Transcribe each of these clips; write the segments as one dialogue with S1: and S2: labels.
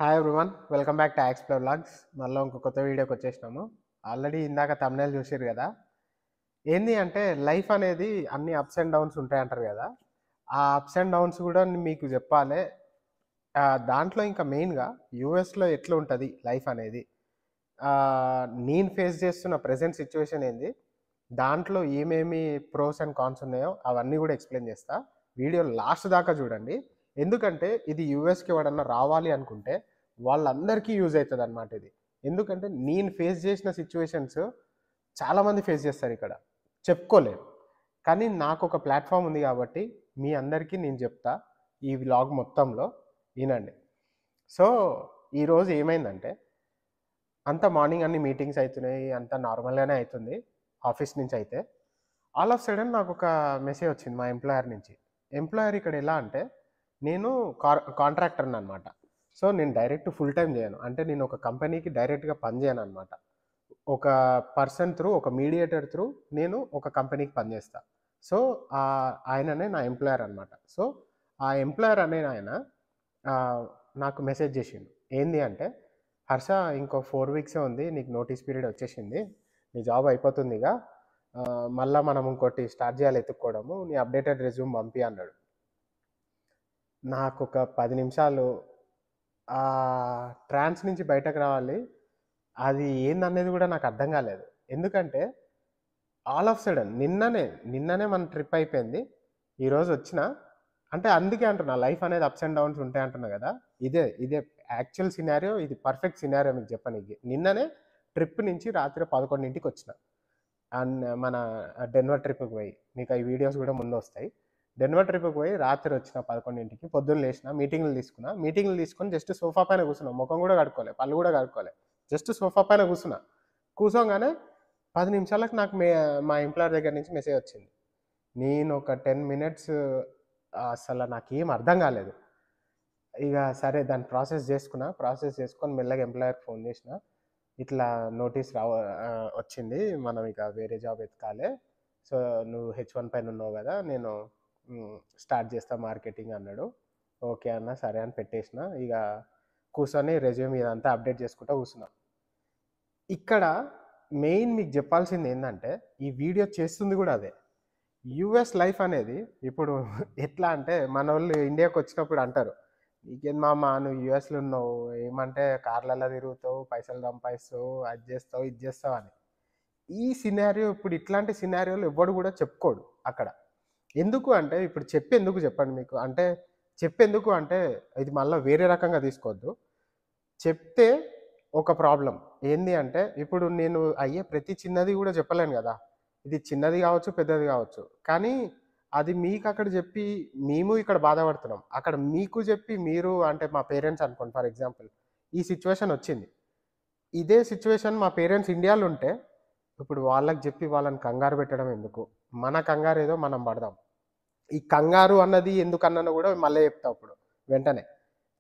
S1: Hi everyone, welcome back to explore vlogs. మళ్ళీ ఇంకో కొత్త వీడియోకి వచ్చేసినాము. ఆల్రెడీ ఇందాక thumbnail చూసిర్రు కదా. ఏంది అంటే లైఫ్ అనేది అన్ని అప్స్ అండ్ డౌన్స్ ఉంటాయంటారు కదా. ఆ అప్స్ అండ్ డౌన్స్ కూడా మీకు చెప్పాలి. దాంట్లో ఇంకా మెయిన్గా యూఎస్లో ఎట్లా ఉంటుంది లైఫ్ అనేది, నేను ఫేస్ చేస్తున్న ప్రజెంట్ సిచ్యువేషన్ ఏంది, దాంట్లో ఏమేమి ప్రోస్ అండ్ కాన్స్ ఉన్నాయో అవన్నీ కూడా ఎక్స్ప్లెయిన్ చేస్తా. వీడియో లాస్ట్ దాకా చూడండి. ఎందుకంటే ఇది యూఎస్కి ఎవడన్నా రావాలి అనుకుంటే వాళ్ళందరికీ యూజ్ అవుతుంది అనమాట ఇది. ఎందుకంటే నేను ఫేస్ చేసిన సిచ్యువేషన్స్ చాలామంది ఫేస్ చేస్తారు ఇక్కడ, చెప్పుకోలేరు. కానీ నాకు ఒక ప్లాట్ఫామ్ ఉంది కాబట్టి మీ అందరికీ నేను చెప్తా. ఈ వ్లాగ్ మొత్తంలో వినండి. సో ఈరోజు ఏమైందంటే, అంత మార్నింగ్ అన్ని మీటింగ్స్ అవుతున్నాయి, అంత నార్మల్గానే అవుతుంది ఆఫీస్ నుంచి. అయితే ఆల్ ఆఫ్ సడన్ నాకు ఒక మెసేజ్ వచ్చింది మా ఎంప్లాయర్ నుంచి. ఎంప్లాయర్ ఇక్కడ ఎలా అంటే, నేను కాంట్రాక్టర్ని అనమాట. సో నేను డైరెక్ట్ ఫుల్ టైం చేయను, అంటే నేను ఒక కంపెనీకి డైరెక్ట్గా పని చేయను అనమాట. ఒక పర్సన్ త్రూ, ఒక మీడియేటర్ త్రూ నేను ఒక కంపెనీకి పనిచేస్తా. సో ఆయననే నా ఎంప్లాయర్ అనమాట. సో ఆ ఎంప్లాయర్ అనే ఆయన ఆ, నాకు మెసేజ్ చేసిండు. ఏంది అంటే, హర్ష, ఇంకో 4 వీక్సే ఉంది, నీకు నోటీస్ పీరియడ్ వచ్చేసింది, నీ జాబ్ అయిపోతుందిగా, మళ్ళీ మనం ఇంకోటి స్టార్ట్ చేయాలి ఎత్తుక్కోవడము, నీ అప్డేటెడ్ రెజ్యూమ్ పంపి అన్నాడు. నాకు ఒక 10 నిమిషాలు ఆ ట్రాన్స్ నుంచి బయటకు రావాలి. అది ఏందనేది కూడా నాకు అర్థం కాలేదు. ఎందుకంటే ఆల్ ఆఫ్ సడన్ నిన్ననే మన ట్రిప్ అయిపోయింది, ఈరోజు వచ్చిన. అంటే అందుకే అంటున్నా, లైఫ్ అనేది అప్స్ అండ్ డౌన్స్ ఉంటాయి అంటున్నా కదా. ఇదే ఇదే యాక్చువల్ సినారియో, ఇది పర్ఫెక్ట్ సినారియో మీకు చెప్పనీకి. నిన్ననే ట్రిప్ నుంచి రాత్రి 11ంటికి వచ్చిన. అండ్ మన డెన్వర్ ట్రిప్కి పోయి, మీకు ఈ వీడియోస్ కూడా ముందు వస్తాయి. డెన్వర్ ట్రిప్కి పోయి రాత్రి వచ్చిన 11ంటికి. పొద్దున్న లేచిన, మీటింగ్లు తీసుకొని జస్ట్ సోఫా పైన కూర్చున్నా. ముఖం కూడా కడుక్కోలే, పళ్ళు కూడా కడుక్కోలే, జస్ట్ సోఫా పైన కూర్చోగానే 10 నిమిషాలకు నాకు మా ఎంప్లాయర్ దగ్గర నుంచి మెసేజ్ వచ్చింది. నేను ఒక 10 మినిట్స్ అసలు నాకేం అర్థం కాలేదు. ఇక సరే దాన్ని ప్రాసెస్ చేసుకొని మెల్లగా ఎంప్లాయర్కి ఫోన్ చేసిన. ఇట్లా నోటీస్ వచ్చింది, మనం ఇక వేరే జాబ్ ఎతకాలి. సో నువ్వు H1 పైన ఉన్నావు కదా, నేను స్టార్ట్ చేస్తా మార్కెటింగ్ అన్నాడు. ఓకే అన్న, సరే అని పెట్టేసిన. ఇక కూర్చొని రెజ్యూమ్ ఇదంతా అప్డేట్ చేసుకుంటూ కూర్చున్నా. ఇక్కడ మెయిన్ మీకు చెప్పాల్సింది ఏంటంటే, ఈ వీడియో చేస్తుంది కూడా అదే. యుఎస్ లైఫ్ అనేది ఇప్పుడు ఎట్లా అంటే, మన వాళ్ళు ఇండియాకి వచ్చినప్పుడు అంటారు, నీకేం మామ నువ్వు యూఎస్లో ఉన్నావు, ఏమంటే కార్లలో తిరుగుతావు, పైసలు సంపాదిస్తావు, అది చేస్తావు ఇది చేస్తావు అని. ఈ సినారియో, ఇప్పుడు ఇట్లాంటి సినారియోలు ఎవ్వడు కూడా చెప్పుకోడు అక్కడ. ఎందుకు అంటే, ఇప్పుడు చెప్పేందుకు చెప్పండి మీకు అంటే, చెప్పేందుకు అంటే ఇది మళ్ళీ వేరే రకంగా తీసుకోవద్దు. చెప్తే ఒక ప్రాబ్లం ఏంది అంటే, ఇప్పుడు నేను అయ్యే ప్రతి చిన్నది కూడా చెప్పలేను కదా. ఇది చిన్నది కావచ్చు, పెద్దది కావచ్చు. కానీ అది మీకు అక్కడ చెప్పి మేము ఇక్కడ బాధపడుతున్నాం, అక్కడ మీకు చెప్పి మీరు అంటే మా పేరెంట్స్ అనుకోండి ఫర్ ఎగ్జాంపుల్, ఈ సిచ్యువేషన్ వచ్చింది. ఇదే సిచ్యువేషన్ మా పేరెంట్స్ ఇండియాలో ఉంటే, ఇప్పుడు వాళ్ళకి చెప్పి వాళ్ళని కంగారు పెట్టడం ఎందుకు, మన కంగారు ఏదో మనం పడదాం. ఈ కంగారు అన్నది ఎందుకన్నానో కూడా మళ్ళీ చెప్తా ఇప్పుడు వెంటనే,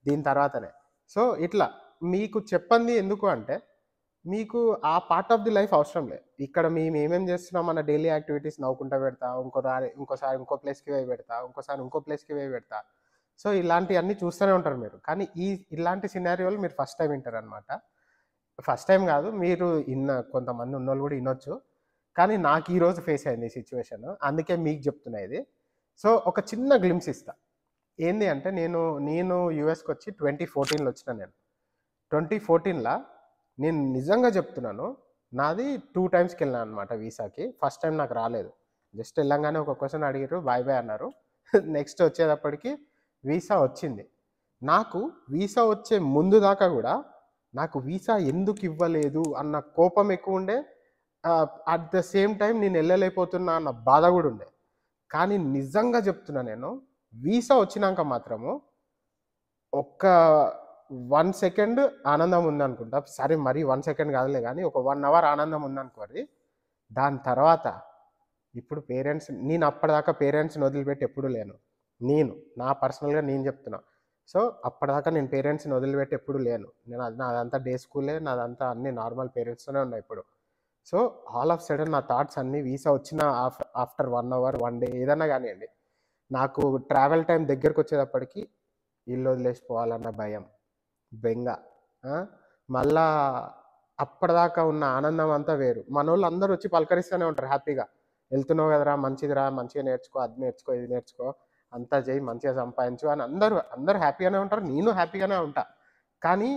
S1: దీని తర్వాతనే. సో ఇట్లా మీకు చెప్పండి ఎందుకు అంటే, మీకు ఆ పార్ట్ ఆఫ్ ది లైఫ్ అవసరం లేదు. ఇక్కడ మేము ఏమేమి చేస్తున్నాం, మన డైలీ యాక్టివిటీస్ నవ్వుకుంటా పెడతా, ఇంకోసారి ఇంకో ప్లేస్కి పోయి పెడతా, ఇంకోసారి ఇంకో ప్లేస్కి పోయి పెడతా. సో ఇలాంటివన్నీ చూస్తూనే ఉంటారు మీరు. కానీ ఇలాంటి సినారియోలు మీరు ఫస్ట్ టైం వింటారు అనమాట. ఫస్ట్ టైం కాదు, మీరు కొంతమంది ఉన్నోళ్ళు కూడా వినొచ్చు. కానీ నాకు ఈరోజు ఫేస్ అయింది ఈ సిచ్యువేషన్, అందుకే మీకు చెప్తున్నా ఇది. సో ఒక చిన్న గ్లిమ్స్ ఇస్తా. ఏంది అంటే, నేను యూఎస్కి వచ్చి 2014లో వచ్చిన. నేను 2014లా, నేను నిజంగా చెప్తున్నాను, నాది 2 టైమ్స్కి వెళ్ళాను అనమాట వీసాకి. ఫస్ట్ టైం నాకు రాలేదు, జస్ట్ వెళ్ళంగానే ఒక క్వశ్చన్ అడిగారు, బాయ్ బాయ్ అన్నారు. నెక్స్ట్ వచ్చేటప్పటికి వీసా వచ్చింది. నాకు వీసా వచ్చే ముందు దాకా కూడా నాకు వీసా ఎందుకు ఇవ్వలేదు అన్న కోపం ఎక్కువ ఉండే. అట్ ద సేమ్ టైం నేను వెళ్ళలేకపోతున్నా అన్న బాధ కూడా ఉండే. కానీ నిజంగా చెప్తున్నా, నేను వీసా వచ్చినాక మాత్రము ఒక్క 1 సెకండ్ ఆనందం ఉందనుకుంటా. సరే మరి 1 సెకండ్ కాదులే, కానీ ఒక 1 అవర్ ఆనందం ఉందనుకోండి. దాని తర్వాత ఇప్పుడు నేను అప్పటిదాకా పేరెంట్స్ని వదిలిపెట్టి ఎప్పుడూ లేను. నా పర్సనల్గా నేను చెప్తున్నా. సో అప్పటిదాకా నేను పేరెంట్స్ని వదిలిపెట్టి ఎప్పుడూ లేను. నాదంతా డే స్కూలే, నాదంతా అన్ని నార్మల్ పేరెంట్స్తోనే ఉన్నాయి ఇప్పుడు. సో ఆల్ ఆఫ్ సడన్ నా థాట్స్ అన్నీ వీసా వచ్చిన ఆఫ్టర్ 1 అవర్ 1 డే ఏదన్నా కానివ్వండి, నాకు ట్రావెల్ టైం దగ్గరకు వచ్చేటప్పటికి ఇల్లు వదిలేసిపోవాలన్న భయం, బెంగ. ఆ! మళ్ళా అప్పటిదాకా ఉన్న ఆనందం అంతా వేరు. మనోళ్ళు అందరూ వచ్చి పలకరిస్తూనే ఉంటారు హ్యాపీగా. "ఎళ్తున్నావు కదరా! మంచిదిరా, మంచిగా నేర్చుకో, అది నేర్చుకో, ఇది నేర్చుకో, అంతా చెయ్యి, మంచిగా సంపాదించు" అని అందరూ హ్యాపీగానే ఉంటారు. నేను హ్యాపీగానే ఉంటా. కానీ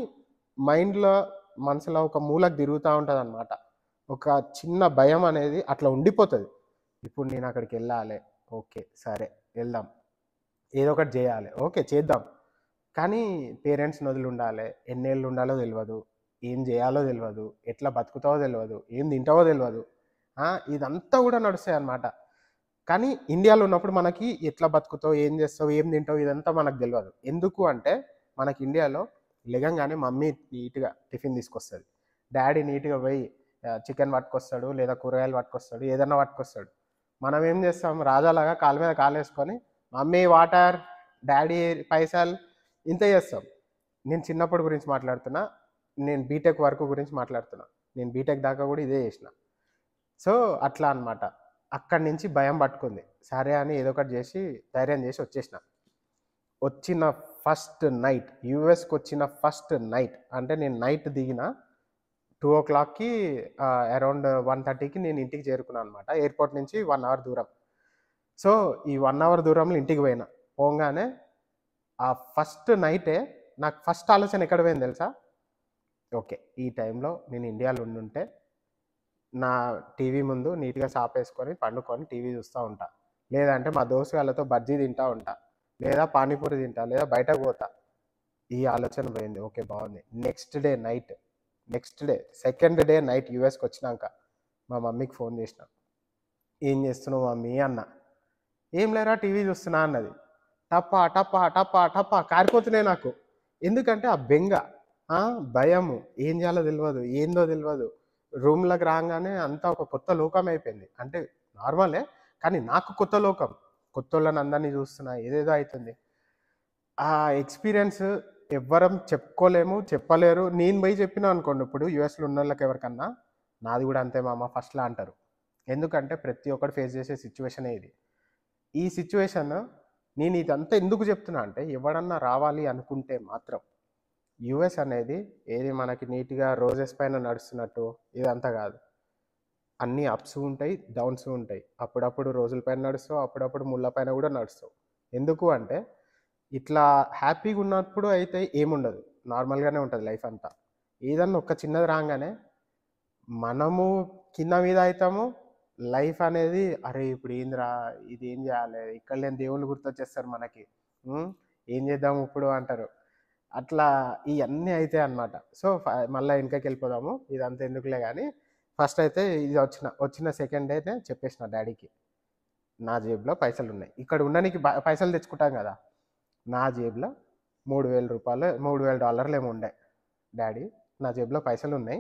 S1: మైండ్‌లో, మనసులో ఒక మూలకు తిరుగుతా ఉంటదనమాట. ఒక చిన్న భయం అనేది అట్లా ఉండిపోతది. ఇప్పుడు నేను అక్కడికెళ్ళాలే. ఓకే. సరే వెళ్దాం. ఏదో ఒకటి జేయాలే. ఓకే. చేద్దాం. కానీ పేరెంట్స్‌ని వదిలుండాలే. ఎన్నేళ్ళు ఉండాలో తెలవదు. ఏం జేయాలో తెలవదు. ఎట్లా బతుకుతావో తెలవదు. ఏం తింటావో తెలవదు. ఇదంతా గూడా నడుస్తాయన్నమాట. కానీ ఇండియాలో ఉన్నప్పుడు మనకి ఎట్లా బతుకుతావు, ఏం జేస్తావు, ఏం తింటావు ఇదంతా మనకు తెలవదు. ఎందుకు అంటే మనకి ఇండియాలో లెగంగానే మమ్మీ నీట్‌గా టిఫిన్ తీసుకొస్తది. డ్యాడీ నీట్‌గా పోయి చికెన్ పట్టుకొస్తాడు, లేదా కూరగాయలు పట్టుకొస్తాడు, ఏదన్నా పట్టుకొస్తాడు. మనం ఏం చేస్తాం రాజాలాగా కాలు మీద కాలేసుకొని మమ్మీ వాటర్, డ్యాడీ పైసలు ఇంతే చేస్తాం. నేను చిన్నప్పుడు గురించి మాట్లాడుతున్నా. నేను బీటెక్ వరకు గురించి మాట్లాడుతున్నా. నేను బీటెక్ దాకా గూడా ఇదే చేసిన. సో, అట్లా అన్నమాట. అక్కడి నుంచి భయం పట్టుకుంది. సరే అని ఏదో ఒకటి జేసి ధైర్యం చేసి వచ్చేసిన. వచ్చిన ఫస్ట్ నైట్ యూఎస్‌కొచ్చిన ఫస్ట్ నైట్ అంటే నేను నైట్ దిగిన 2:00కి అరౌండ్ 1:30కి నేను ఇంటికి చేరుకున్నాను అనమాట. ఎయిర్‌పోర్ట్ నుంచి 1 అవర్ దూరం. సో, ఈ 1 అవర్ దూరంలో ఇంటికి పోయినా. పోంగానే ఆ ఫస్ట్ నైటే నాకు ఫస్ట్ ఆలోచన ఎక్కడ పోయింది తెలుసా? ఓకే. ఈ టైంలో నేను ఇండియాలో ఉండుంటే నా టీవీ ముందు నీట్‌గా సాపేసుకొని, పండుకొని టీవీ చూస్తా ఉంటా. లేదంటే మా దోస్తుగాళ్ళతో బజ్జీ తింటా ఉంటా. లేదా పానీపూరి తింటా. లేదా బయటకు పోతా. ఈ ఆలోచన పోయింది. ఓకే. బావుంది. Next day second day night యూఎస్‌కొచ్చినాక మా మమ్మీకి ఫోన్ చేసినా. "ఏం చేస్తున్నావు మమ్మీ" అన్నా. "ఏం లేరా టీవీ చూస్తున్నా" అన్నది. టపా, టపా, టపా, టపా కారిపోతున్నాయి నాకు. ఎందుకంటే ఆ బెంగ, ఆ! భయము. ఏం చేయాలో తెలవదు. ఏందో తెలవదు. రూమ్‌లోకి రాంగానే అంతా ఒక కొత్త లోకం అయిపోయింది. అంటే నార్మలే. కానీ నాకు కొత్త లోకం. కొత్తోళ్ళని అందరిని చూస్తున్నా. ఏదేదో అయితుంది. ఆ ఎక్స్‌పీరియన్స్ ఎవ్వరం చెప్పుకోలేము, చెప్పలేరు. నేను పోయి చెప్పినా అనుకోండి ఇప్పుడు యూఎస్‌లో ఉన్నోళ్ళకి ఎవరికన్నా, "నాది గూడా అంతే మామ ఫస్ట్‌లా" అంటారు. ఎందుకంటే ప్రతి ఒక్కడు ఫేస్ చేసే సిట్యుయేషనే ఇది. ఈ సిట్యుయేషన్ నేను ఇదంతా ఎందుకు చెప్తున్నా అంటే, ఎవడన్నా రావాలి అనుకుంటే మాత్రం యూఎస్ అనేది ఏది మనకి నీట్‌గా రోజెస్ పైన నడుస్తున్నట్టు ఇదంతా గాదు. అన్నీ అప్స్ ఉంటాయి, డౌన్స్ ఉంటాయి. అప్పుడప్పుడు రోజుల పైన నడుస్తావు, అప్పుడప్పుడు ముళ్ళ పైన గూడా నడుస్తావు. ఎందుకు అంటే, ఇట్లా హ్యాపీగున్నప్పుడు అయితే ఏముండదు. నార్మల్‌గానే ఉంటది లైఫ్ అంతా. ఏదన్నా ఒక చిన్నది రాంగానే మనము కింద మీద అయితాము. లైఫ్ అనేది అరే! ఇప్పుడు ఏందిరా? ఇదేం జేయాలే? ఇక్కడ లేని దేవుళ్ళు గుర్తొచ్చేస్తారు మనకి. హ్మ్. ఏం చేద్దాం ఇప్పుడు అంటారు. అట్లా ఇయన్నీ అయితాయన్నమాట. సో, మళ్ళా ఎనకకెళ్ళిపోదాము. ఇదంతా ఎందుకులే గానీ, ఫస్ట్ అయితే ఇది వచ్చిన సెకండ్ అయితే చెప్పేసిన డ్యాడీకి. నా జేబులో పైసలున్నాయి. ఇక్కడ ఉండనీకి పైసలు తెచ్చుకుంటాం గదా! నా జేబులో రూ. 3000 $3000 ఏమో ఉండే. డ్యాడీ నా జేబులో పైసలున్నాయి.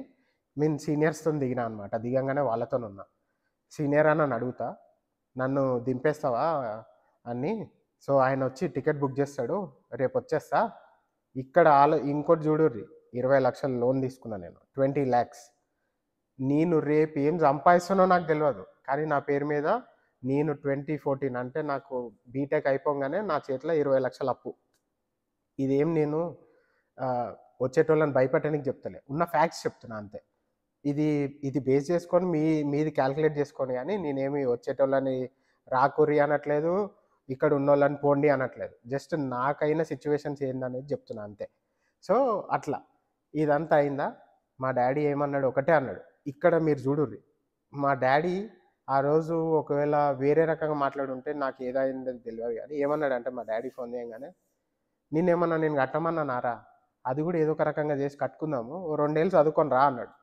S1: నేను సీనియర్స్‌తోని దిగినా అనమాట. దిగంగానే వాళ్ళతోనున్నా. సీనియర్ అని అడుగుతా. నన్ను దింపేస్తావా అని. సో, ఆయనొచ్చి టికెట్ బుక్ జేస్తాడు. రేపొచ్చేస్తా. ఇక్కడ ఇంకోటి జూడుర్రి 20,00,000 లోన్ తీసుకున్నా నేను. 20,00,000 నేను రేపు ఏం సంపాదిస్తానో నాకు తెలవదు. కానీ నా పేరు మీద నేను 2014 అంటే నాకు బీటెక్ అయిపోంగానే నా చేతిలో 20,00,000 అప్పు. ఇదేం నేను ఆహ్, వచ్చేటోళ్ళని భయపెట్టడానికి చెప్తలే. ఉన్న ఫ్యాక్ట్స్ చెప్తున్నా అంతే. ఇది ఇది బేస్ చేసుకొని మీది కాలిక్యులేట్ చేసుకోండి గానీ, నేనేమి వచ్చేటోళ్ళని రాకుర్రి అనట్లేదు. ఇక్కడ ఉన్నోళ్ళని పోండి అనట్లేదు. జస్ట్ నాకైన సిట్యుయేషన్స్ ఏందనేది చెప్తున్నా అంతే. సో, అట్లా. ఇదంతా అయిందా, మా డ్యాడీ ఏమన్నాడు ఒకటే అన్నాడు. ఇక్కడ మీరు చూడుర్రి. మా డ్యాడీ ఆ రోజు ఒకవేళ వేరే రకంగా మాట్లాడుంటే నాకు ఏదయిందో తెలవదు గానీ, ఏమన్నాడంటే మా డ్యాడీ ఫోన్ చేయంగానే, "నిన్నేమన్నా నేను కట్టమన్నానారా? అది కూడా ఏదో ఒక రకంగా చేసి కట్టుకుందాము. ఓ 2 ఏళ్ళు చదువుకొని రా" అన్నాడు.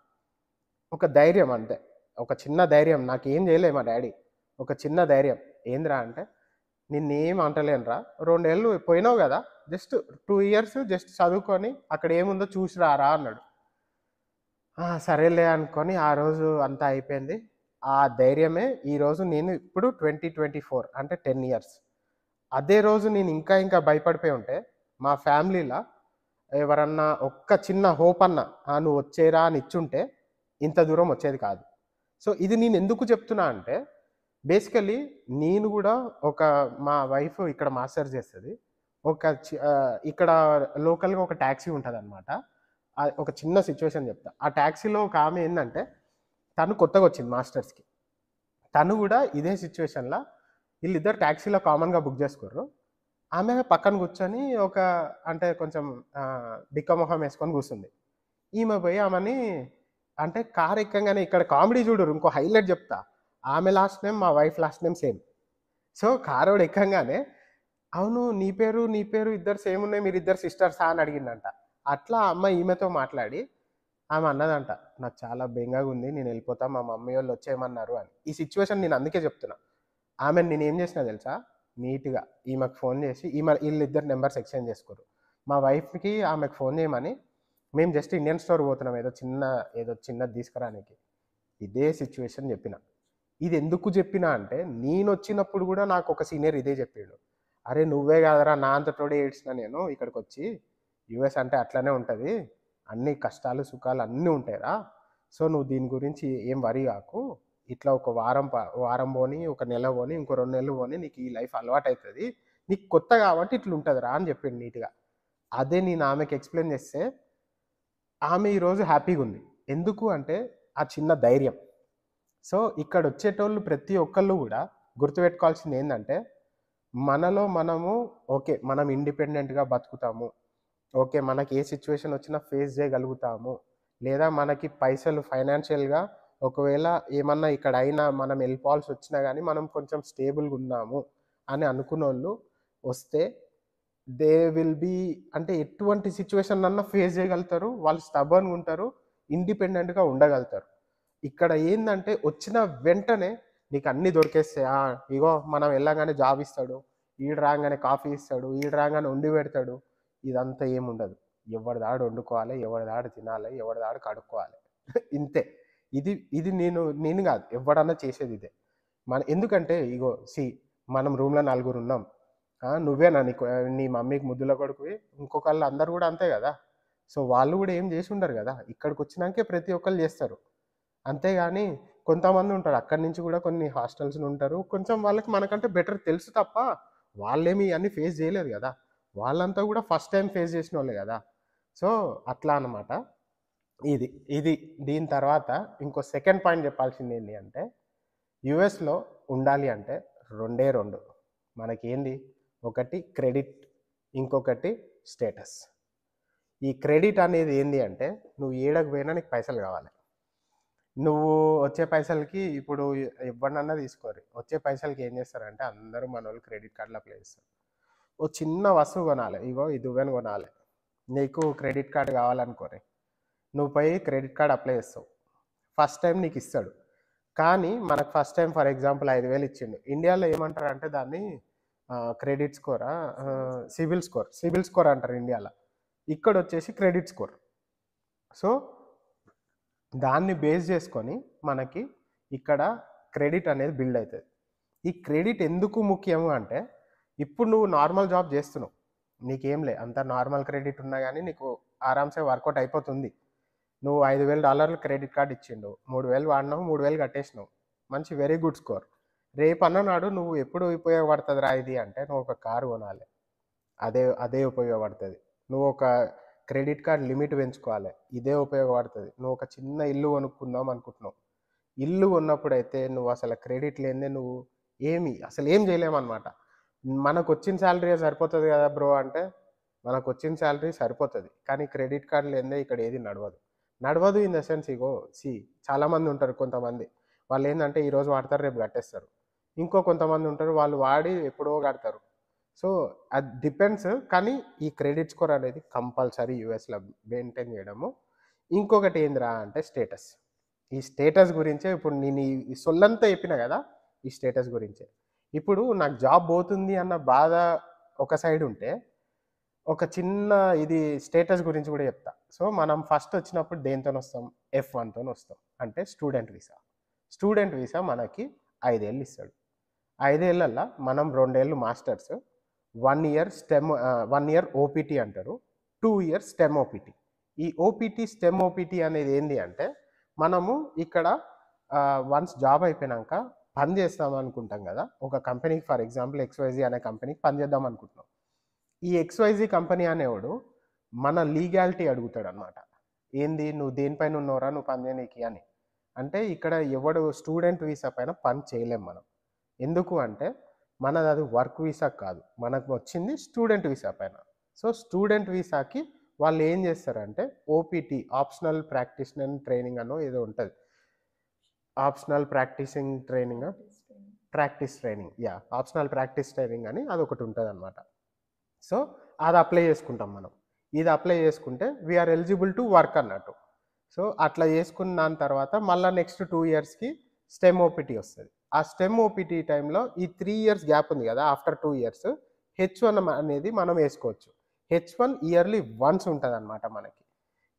S1: ఒక ధైర్యం అంతే. ఒక చిన్న ధైర్యం. నాకేం జేయలే మా డ్యాడీ. ఒక చిన్న ధైర్యం. ఏందిరా అంటే, "నిన్నేం అంటలేనురా. 2 ఏళ్ళు పోయినావు గదా! జస్ట్ 2 ఇయర్స్ జస్ట్ చదువుకొని అక్కడేముందో చూసి రారా" అన్నాడు. సరేలే అనుకోని ఆ రోజు అంతా అయిపోయింది. ఆ ధైర్యమే ఈరోజు నేను ఇప్పుడు 2024 అంటే 10 ఇయర్స్. అదే రోజు నేను ఇంకా భయపడిపోయి ఉంటే, మా ఫ్యామిలీల ఎవరన్నా ఒక్క చిన్న హోప్ అన్నా, "నువ్వు వచ్చేయరా" అని ఇచ్చుంటే, ఇంత దూరం వచ్చేది కాదు. సో, ఇది నేనెందుకు చెప్తున్నా అంటే, బేసికల్లీ నేను గూడా ఒక మా వైఫ్ ఇక్కడ మాస్టర్స్ చేస్తది. ఇక్కడ లోకల్‌గా ఒక టాక్సీ ఉంటదనమాట. ఒక చిన్న సిట్యుయేషన్ చెప్తా. ఆ టాక్సీలో ఒక ఆమె ఏందంటే, తను కొత్తగొచ్చింది మాస్టర్స్‌కి. తను గూడా ఇదే సిట్యుయేషన్‌ల ఈళ్ళిద్దరు టాక్సీలో కామన్‌గా బుక్ జేసుకుర్రు. ఆమె పక్కన కూర్చొని అంటే కొంచెం బిక్క మొహం యేసుకొని కూసుంది. ఈమె పోయి ఆమెని అంటే కారు ఎక్కంగానే ఇక్కడ కామెడీ చూడుర్రి ఇంకో హైలైట్ చెప్తా. ఆమె లాస్ట్ నేమ్, మా wife last name same. So, కారోడు ఎక్కంగానే, "అవును నీ పేరు ఇద్దరు సేమ్ ఉన్నాయి. మీరిద్దరు సిస్టర్సా?" అని అడిగిండంట. అట్లా ఆ అమ్మాయి ఈమెతో మాట్లాడి ఆమె అన్నదంట, "నాకు చాలా బెంగగుంది. నేనెళ్ళిపోతా. మా మమ్మీ వచ్చేయమన్నారు" అని. ఈ సిట్యుయేషన్ నేను అందుకే చెప్తున్నా. ఆమెని నేనేం చేసినా తెలుసా? నీట్‌గా ఈమెకు ఫోను చేసి ఈళ్ళిద్దరు నంబర్స్ ఎక్స్‌చేంజ్ చేసుకుర్రు. మా వైఫ్‌కి ఆమెకు ఫోను చేయమని, మేము జస్ట్ ఇండియన్ స్టోర్ పోతున్నాం ఏదో చిన్నది తీసుకురానికి. ఇదే సిట్యుయేషన్ చెప్పిన. ఇదెందుకు జెప్పినా అంటే, నేనొచ్చినప్పుడు గూడా నాకొక సీనియర్ ఇదే జెప్పిండు. "అరే! నువ్వే గాదురా నా అంతటోడే ఏడ్చిన నేను ఇక్కడికొచ్చి. యూఎస్ అంటే అట్లనే ఉంటది. అన్ని కష్టాలు, సుఖాలు అన్నీ ఉంటాయిరా. సో, నువ్వు దీని గురించి ఏం వరీ గాకు. ఇట్లా ఒక వారం బోని, ఒక నెల బోని, ఇంకో 2 నెలలు బోని నీకు ఈ లైఫ్ అలవాటయితది. నీకు కొత్త గాబట్టి ఇట్లుంటదిరా" అని జెప్పిండు నీట్‌గా. అదే నేను ఆమెకి ఎక్స్‌ప్లెయిన్ జేస్తే, ఆమె ఈరోజు హ్యాపీగుంది. ఎందుకు అంటే, ఆ చిన్న ధైర్యం. సో, ఇక్కడొచ్చేటోళ్ళు ప్రతి ఒక్కళ్ళు గూడా గుర్తుపెట్టుకోవాల్సిందేందంటే, మనలో మనము ఓకే. మనం ఇండిపెండెంట్‌గా బతుకుతాము. ఓకే. మనకి ఏ సిట్యుయేషనొచ్చినా ఫేస్ జేయగలుగుతాము. లేదా మనకి పైసలు ఫైనాన్షియల్‌గా ఒకవేళ ఏమన్నా ఇక్కడ అయినా మనం ఎళ్ళిపోవాల్సొచ్చినా గానీ, మనం కొంచెం స్టేబుల్‌గున్నాము అని అనుకున్నోళ్ళు వస్తే, దే విల్ బీ అంటే ఎటువంటి సిట్యుయేషనన్నా ఫేస్ జేయగలుగుతారు. వాళ్ళు స్టబర్న్‌గుంటారు. ఇండిపెండెంట్‌గా ఉండగలుగుతారు. ఇక్కడ ఏందంటే వచ్చిన వెంటనే నీకన్నీ దొరికేస్తాయి. ఇగో మనం ఎళ్ళంగానే జాబ్ ఇస్తాడు. ఈడు రాంగానే కాఫీ ఇస్తాడు. ఈడు రాంగానే వండి పెడతాడు. ఇదంతా ఏముండదు. ఎవడిదాడు వండుకోవాలి. ఎవడిదాడు తినాలి. ఎవడిదాడు కడుక్కోవాలి. ఇంతే. ఇది ఇది నేను గాదు. ఎవ్వడన్నా చేసేదిదే. ఎందుకంటే ఇగో మనం రూమ్‌లో నలుగురున్నాం. నువ్వేనా నీ మమ్మీకి ముద్దుల కొడుకువి. ఇంకొకళ్ళు అందరూ గూడా అంతే గదా! సో, వాళ్ళు గూడా ఏం జేసుండరు గదా! ఇక్కడికొచ్చినాంకే ప్రతి ఒక్కళ్ళు జేస్తారు. అంతేగాని కొంతమందుంటారు. అక్కడి నుంచి గూడా కొన్ని హాస్టల్స్‌లుంటారు. కొంచెం వాళ్ళకి మనకంటే బెటర్ తెలుసు తప్ప, వాళ్ళేమి ఇయన్నీ ఫేస్ జేయలేదు గదా! వాళ్ళంతా గూడా ఫస్ట్ టైమ్ ఫేస్ జేసినోళ్ళే గదా! సో, అట్లా అన్నమాట. ఇది. ఇది దీని తర్వాత ఇంకో సెకండ్ పాయింట్ జెప్పాల్సిందేంటి అంటే, యూఎస్‌లో ఉండాలి అంటే రెండే 2 మనకేంది? ఒకటి క్రెడిట్, ఇంకొకటి స్టేటస్. ఈ క్రెడిట్ అనేది ఏంది అంటే, నువ్వు ఏడకి పోయినా నీకు పైసలు గావాలి. నువ్వు వచ్చే పైసలకి ఇప్పుడు ఎవ్వడినన్నా తీసుకోరి. వచ్చే పైసలకి ఏం చేస్తారంటే అందరూ మనోళ్ళు క్రెడిట్ కార్డ్‌లు అప్లై చేస్తారు. ఓ చిన్న వస్తువు కొనాలి. ఇగో ఈ దువ్వెన కొనాలి. నీకు క్రెడిట్ కార్డ్ కావాలనుకోరి. నువ్వు పోయి క్రెడిట్ కార్డ్ అప్లై చేస్తావు. ఫస్ట్ టైమ్ నీకిస్తాడు. కానీ మనకు ఫస్ట్ టైమ్ ఫర్ ఎగ్జాంపుల్ 5,000 ఇచ్చిండు. ఇండియాలో ఏమంటారంటే దాన్ని క్రెడిట్ స్కోరా సిబిల్ స్కోర్ అంటారు ఇండియాలో. ఇక్కడొచ్చేసి క్రెడిట్ స్కోర్. సో దాన్ని బేస్ చేసుకొని మనకి ఇక్కడ క్రెడిట్ అనేది బిల్డ్ అయితది. ఈ క్రెడిట్ ఎందుకు ముఖ్యము అంటే, ఇప్పుడు నువ్వు నార్మల్ జాబ్ జేస్తున్నావు. అంతా నార్మల్ క్రెడిట్ ఉన్నా గానీ నీకు ఆరామ్సే వర్కౌట్ అయిపోతుంది. నువ్వు $5,000 క్రెడిట్ కార్డ్ ఇచ్చిండు. 3,000 వాడినావు, 3,000 కట్టేసినావు. Very good score. రేపన్ననాడు నువ్వు ఎప్పుడు ఉపయోగపడతదిరా ఇది అంటే, నువ్వొక కారు కొనాలి. అదే అదే ఉపయోగపడతది. నువ్వొక క్రెడిట్ కార్డ్ లిమిట్ పెంచుకోవాలి. ఇదే ఉపయోగపడతది. నువ్వొక చిన్న ఇల్లు కొనుక్కుందాం అనుకుంటున్నావు. ఇల్లు కొన్నప్పుడైతే నువ్వసల క్రెడిట్ లేనిదే నువ్వు అసలేం జేయలేమనమాట. మనకొచ్చిన సాలరీయే సరిపోతది గదా బ్రో అంటే, మనకొచ్చిన సాలరీ సరిపోతది. కానీ క్రెడిట్ కార్డ్ లేనిదే ఇక్కడ ఏది నడవదు. నడవదు ఇన్ ద సెన్స్ ఇగో చాలామందుంటారు కొంతమంది. వాళ్ళేందంటే ఈరోజు వాడతారు, రేపు కట్టేస్తారు. కొంతమందుంటారు వాళ్ళు వాడి ఎప్పుడో కడతారు. సో, అది డిపెండ్స్. కానీ ఈ క్రెడిట్ స్కోర్ అనేది కంపల్సరీ యూఎస్‌లో మెయింటైన్ జేయడము. ఇంకొకటి ఏందిరా అంటే స్టేటస్. ఈ స్టేటస్ గురించే ఇప్పుడు నేను ఈ సొల్లంతా చెప్పినా గదా! ఈ స్టేటస్ గురించే. ఇప్పుడు నాకు జాబ్ పోతుంది అన్న బాధ ఒక సైడ్ ఉంటే, ఒక చిన్న ఇది స్టేటస్ గురించి గూడా చెప్తా. సో, మనం ఫస్ట్ వచ్చినప్పుడు దేనితోనొస్తాం? F1 తోనొస్తాం. అంటే స్టూడెంట్ వీసా. స్టూడెంట్ వీసా మనకి 5 ఏళ్ళు ఇస్తాడు. 5 ఏళ్లల్ల మనం 2 ఏళ్ళు మాస్టర్స్, 1 ఇయర్ ఓపీటీ అంటారు. 2 ఇయర్స్ స్టెమ్ ఓపీటీ. ఈ స్టెమ్ ఓపీటీ అనేది ఏంది అంటే, మనము ఇక్కడ వన్స్ జాబ్ అయిపోయినంక పని చేస్తాం అనుకుంటాం గదా! ఒక కంపెనీకి ఫర్ ఎగ్జాంపుల్ ఎక్స్‌వైజీ అనే కంపెనీకి పని చేద్దాం అనుకుంటున్నాం. ఈ XYZ కంపెనీ అనేవాడు మన లీగాలిటీ అడుగుతాడనమాట. ఏంది నువ్వు దేనిపైన ఉన్నవురా నువ్వు పని చేయనీకి అని. అంటే ఇక్కడ ఎవడు స్టూడెంట్ వీసా పైన పని చేయలేం మనం. ఎందుకు అంటే మనది అది వర్క్ వీసా కాదు. మనకు వచ్చింది స్టూడెంట్ వీసా పైన. సో, స్టూడెంట్ వీసాకి వాళ్ళు ఏం చేస్తారంటే ఓపీటీ ఆప్షనల్ ప్రాక్టీషనర్ ట్రైనింగ్ అనో ఏదో ఉంటది. ఆప్షనల్ ప్రాక్టీసింగ్ ట్రైనింగా? Practice training. Yeah! Optional practice training అని అదొకటి ఉంటదనమాట. సో, అది అప్లై చేసుకుంటాం మనం. ఇది అప్లై చేసుకుంటే వీఆర్ ఎలిజిబుల్ టు వర్క్ అన్నట్టు. సో, అట్లా చేసుకున్న దాని తర్వాత మళ్ళా నెక్స్ట్ 2 ఇయర్స్‌కి స్టెమ్ ఓపీటీ వస్తది. ఆ స్టెమ్ ఓపీటీ టైంలో ఈ 3 ఇయర్స్ గ్యాప్ ఉంది కదా! ఆఫ్టర్ 2 ఇయర్స్ H1 అనేది మనం వేసుకోవచ్చు. H1 ఇయర్లీ వన్స్ ఉంటదనమాట మనకి.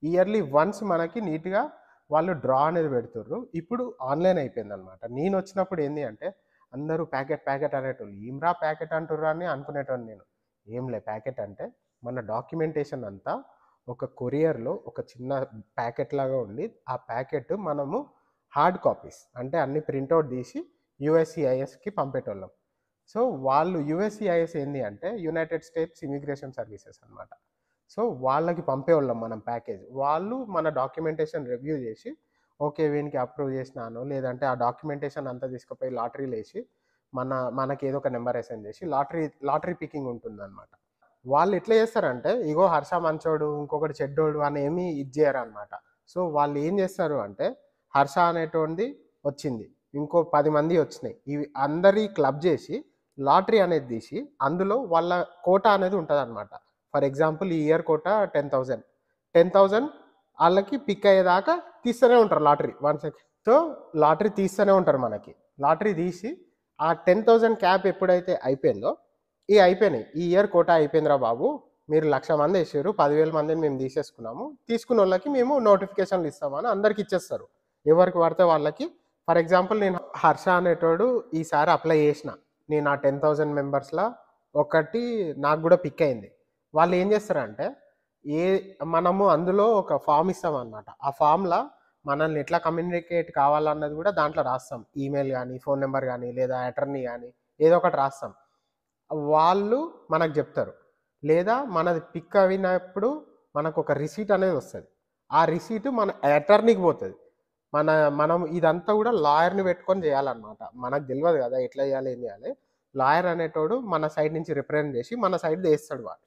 S1: ఇయర్లీ వన్స్ మనకి నీట్‌గా వాళ్ళు డ్రా అనేది పెడుతుర్రు. ఇప్పుడు ఆన్‌లైన్ అయిపోయిందనమాట. నేనొచ్చినప్పుడు ఏంది అంటే అందరూ ప్యాకెట్, ప్యాకెట్ అనేటోళ్ళు. ఏంరా ప్యాకెట్ అంటుర్రా అని అనుకునేటోడిని నేను. ఏంలే ప్యాకెట్ అంటే మన డాక్యుమెంటేషన్ అంతా ఒక కొరియర్‌లో ఒక చిన్న ప్యాకెట్ లాగా ఉండి, ఆ ప్యాకెట్ మనము హార్డ్ కాపీస్ అంటే అన్ని ప్రింటౌట్ తీసి యూఎస్‌సిఐఎస్‌కి పంపేటోళ్ళం. సో, వాళ్ళు యూఎస్‌సిఐఎస్ ఏంది అంటే యునైటెడ్ స్టేట్స్ ఇమిగ్రేషన్ సర్వీసెస్ అనమాట. సో, వాళ్ళకి పంపేవాళ్ళం మనం ప్యాకేజ్. వాళ్ళు మన డాక్యుమెంటేషన్ రివ్యూ చేసి, ఓకే. వీనికి అప్రూవ్ చేసినాను. లేదంటే ఆ డాక్యుమెంటేషన్ అంతా తీసుకుపోయి లాటరీలేసి మనకి ఏదో ఒక నంబర్ అసైన్ చేసి లాటరీ పికింగ్ ఉంటుందనమాట. వాళ్ళు ఎట్లా చేస్తారంటే, ఇగో హర్ష మంచోడు, ఇంకొకడు చెడ్డోడు అని ఏమి ఇది చేయరనమాట. సో, వాళ్ళు ఏం చేస్తారు అంటే, హర్ష అనేటోనిది వచ్చింది. ఇంకో 10 మంది వచ్చినాయి. ఇవి అందరి క్లబ్ చేసి లాటరీ అనేది తీసి, అందులో వాళ్ళ కోటా అనేది ఉంటదనమాట. ఫర్ ఎగ్జాంపుల్ ఈ ఇయర్ కోటా 10,000. 10,000 ఆళ్ళకి పిక్ అయ్యేదాకా తీస్తూనే ఉంటారు లాటరీ. 1 సెకండ్. సో, లాటరీ తీస్తూనే ఉంటారు మనకి. లాటరీ తీసి ఆ 10,000 క్యాప్ ఎప్పుడైతే అయిపోయిందో, అయిపోయినాయి. ఈ ఇయర్ కోటా అయిపోయిందిరా బాబు. మీరు 1,00,000 మంది ఏసిర్రు. 10,000 మందిని మేము తీసేసుకున్నాము. తీసుకున్నోళ్ళకి మేము నోటిఫికేషన్‌లు ఇస్తామని అందరికి ఇచ్చేస్తారు. ఎవరికి పడితే వాళ్ళకి. ఫర్ ఎగ్జాంపుల్ నేను హర్ష అనేటోడు ఈసారి అప్లై చేసిన. నేను ఆ 10,000 మెంబర్స్‌ల ఒకటి నాకు గూడా పిక్ అయింది. వాళ్ళు ఏం చేస్తారంటే, ఏ మనము అందులో ఒక ఫార్మ్ ఇస్తామనమాట. ఆ ఫార్మ్‌ల మనల్ని ఎట్లా కమ్యూనికేట్ కావాలన్నది గూడా దాంట్లో రాస్తాం. ఈమెయిల్ గానీ, ఫోన్ నంబర్ గానీ, లేదా అటార్నీ గానీ ఏదో ఒకటి రాస్తాం. వాళ్ళు మనకు జెప్తారు. లేదా మనది పిక్ అయినప్పుడు మనకొక రిసీట్ అనేది వస్తది. ఆ రిసీట్ మన అటార్నీకి పోతది. మనం ఇదంతా గూడా లాయర్‌ని పెట్టుకొని జేయాలనమాట. మనకు దెల్వదు గదా! ఎట్లా జేయాలి, ఏం జేయాలి. లాయర్ అనేటోడు మన సైడ్ నుంచి రిప్రజెంట్ జేసి, మన సైడ్‌ది ఏస్తాడు వాడు.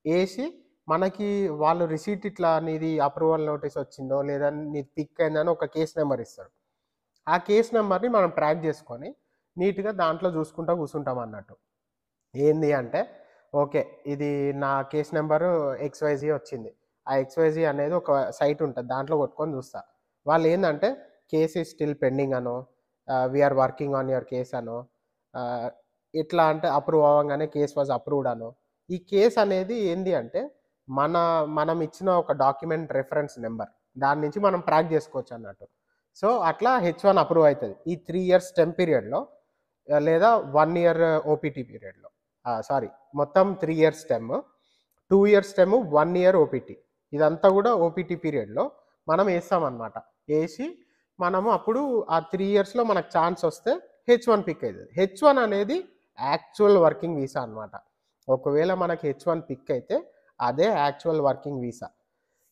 S1: ఏసి మనకి వాళ్ళు రిసీట్ ఇట్లా నీది అప్రూవల్ నోటీస్ వచ్చిందో, లేదా నీది పిక్ అయిందని ఒక కేస్ నంబర్ ఇస్తాడు. ఆ కేస్ నంబర్‌ని మనం ట్రాక్ జేసుకొని నీట్‌గా దాంట్లో జూసుకుంటా కూర్చుంటాం అన్నట్టు. ఏంది అంటే, ఓకే. ఇది నా కేస్ నంబరు ఎక్స్‌వైజీ వచ్చింది. ఆ ఎక్స్‌వైజీ అనేది ఒక సైట్ ఉంటది. దాంట్లో కొట్టుకొని చూస్తా. వాళ్ళేందంటే, కేస్ ఈజ్ స్టిల్ పెండింగ్ అనో, we are working on your case అనో, ఆహ్, ఎట్లా అంటే అప్రూవ్ అవ్వంగానే కేస్ వాస్ అప్రూవ్డ్ అనో. ఈ కేస్ అనేది ఏంది అంటే, మన మనం ఇచ్చిన ఒక డాక్యుమెంట్ రిఫరెన్స్ నంబర్. దాని నుంచి మనం ట్రాక్ చేసుకోవచ్చన్నట్టు. సో, అట్లా H1 అప్రూవ్ అయితది. ఈ 3 ఇయర్స్ టెర్మ్ పీరియడ్‌లో లేదా 1 ఇయర్ ఓపీటీ పీరియడ్‌లో. సారీ, మొత్తం 3 years term. 2 years term, 1 year OPT. ఇదంతా గూడా ఓపీటీ పీరియడ్‌లో మనం ఏస్తామనమాట. ఏసి మనము అప్పుడు ఆ 3 ఇయర్స్‌లో మనకు ఛాన్స్ వస్తే H1 పిక్ అయితది. H1 అనేది యాక్చువల్ వర్కింగ్ వీసా అనమాట. ఒకవేళ మనకి H1 పిక్ అయితే అదే యాక్చువల్ వర్కింగ్ వీసా.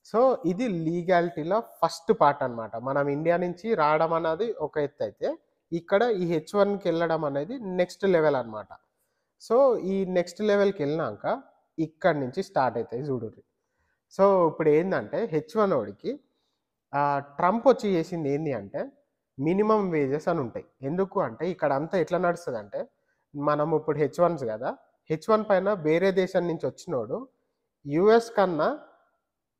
S1: సో, ఇది లీగాలిటీలో ఫస్ట్ పార్ట్ అనమాట. మనం ఇండియా నుంచి రావడం అన్నది ఒక ఎత్తయితే, ఇక్కడ ఈ H1కెళ్ళడం అనేది నెక్స్ట్ లెవెల్ అనమాట. సో, ఈ నెక్స్ట్ లెవెల్‌కెళ్ళినాక ఇక్కడి నుంచి స్టార్ట్ అయితాయి చూడుర్రి. సో, ఇప్పుడేందంటే H1 ఓడికి ట్రంప్ వచ్చి చేసింది ఏంది అంటే, మినిమమ్ వేజెస్ అని ఉంటాయి. ఎందుకు అంటే ఇక్కడంతా ఎట్లా నడుస్తదంటే, మనం ఇప్పుడు H1s గదా! H1 పైన వేరే దేశం నుంచి వచ్చినోడు యూఎస్ కన్నా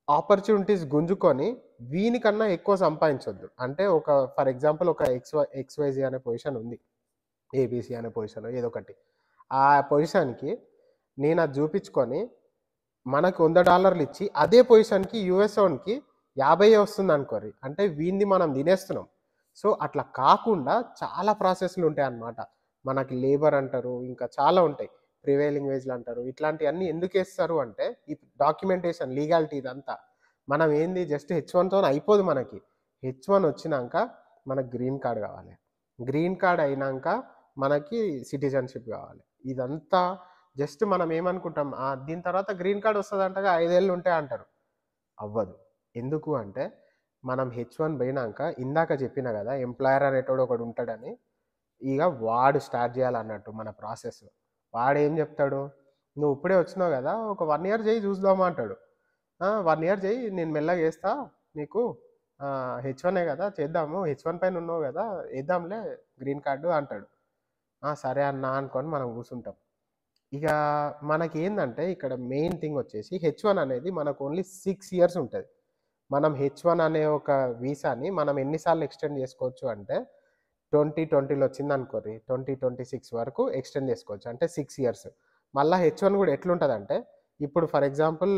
S1: ఆపర్చునిటీస్ గుంజుకొని వీనికన్నా ఎక్కువ సంపాదించొద్దు. అంటే ఫర్ ఎగ్జాంపుల్ ఒక ఎక్స్‌వైజీ అనే పొజిషన్ ఉంది. ఏబీసీ అనే పొజిషనో ఏదో ఒకటి. ఆ పొజిషన్‌కి నేనది జూపిచ్చుకొని మనకు $100 ఇచ్చి అదే పొజిషన్‌కి యూఎసోనికి 50 వస్తుందనుకోర్రి. అంటే వీనిది మనం తినేస్తున్నాం. సో, అట్లా కాకుండా చాలా ప్రాసెస్‌లుంటాయన్నమాట. మనకి లేబర్ అంటారు. ఇంకా చాలా ఉంటాయి. ప్రివైలింగ్ వేజ్‌లు అంటారు. ఇట్లాంటియన్నీ ఎందుకేస్తారు అంటే, ఈ డాక్యుమెంటేషన్, లీగాలిటీ ఇదంతా. మనం ఏంది జస్ట్ H1తోని అయిపోదు మనకి. H1 వచ్చినంక మనకు గ్రీన్ కార్డ్ కావాలి. గ్రీన్ కార్డ్ అయినంక మనకి సిటిజన్‌షిప్ కావాలి. ఇదంతా జస్ట్ మనం ఏమనుకుంటాం, దీని తర్వాత గ్రీన్ కార్డ్ వస్తదంటగా 5 ఏళ్ళు ఉంటాయి అంటారు. అవ్వదు. ఎందుకు అంటే, మనం H1 పోయినాక ఇందాక చెప్పినా గదా! ఎంప్లాయర్ అనేటోడు ఒకడుంటాడని. ఇగ వాడు స్టార్ట్ జేయాలన్నట్టు మన ప్రాసెస్. వాడేం జెప్తాడు, "నువ్వు ఇప్పుడే వచ్చినావు గదా! ఒక 1 ఇయర్ చెయ్యి చూద్దాము" అంటాడు. 1 ఇయర్ చెయ్యి, నేను మెల్లగా ఏస్తా నీకు. H1ఏ గదా! చేద్దాము. H1 పైన ఉన్నావు గదా! ఏద్దాంలే గ్రీన్ కార్డు అంటాడు. సరే అన్నా అనుకోని మనం కూసుంటాం. ఇక మనకేందంటే ఇక్కడ మెయిన్ థింగ్ వచ్చేసి H1 అనేది మనకు ఓన్లీ 6 ఇయర్స్ ఉంటది. మనం H1 అనే ఒక వీసాని మనం ఎన్ని సార్లు ఎక్స్‌టెండ్ చేసుకోవచ్చు అంటే 2020లో వచ్చిందనుకోర్రి 2026 వరకు ఎక్స్‌టెండ్ చేసుకోవచ్చు. అంటే 6 ఇయర్స్. మళ్ళా H1 గూడా ఎట్లుంటదంటే ఇప్పుడు ఫర్ ఎగ్జాంపుల్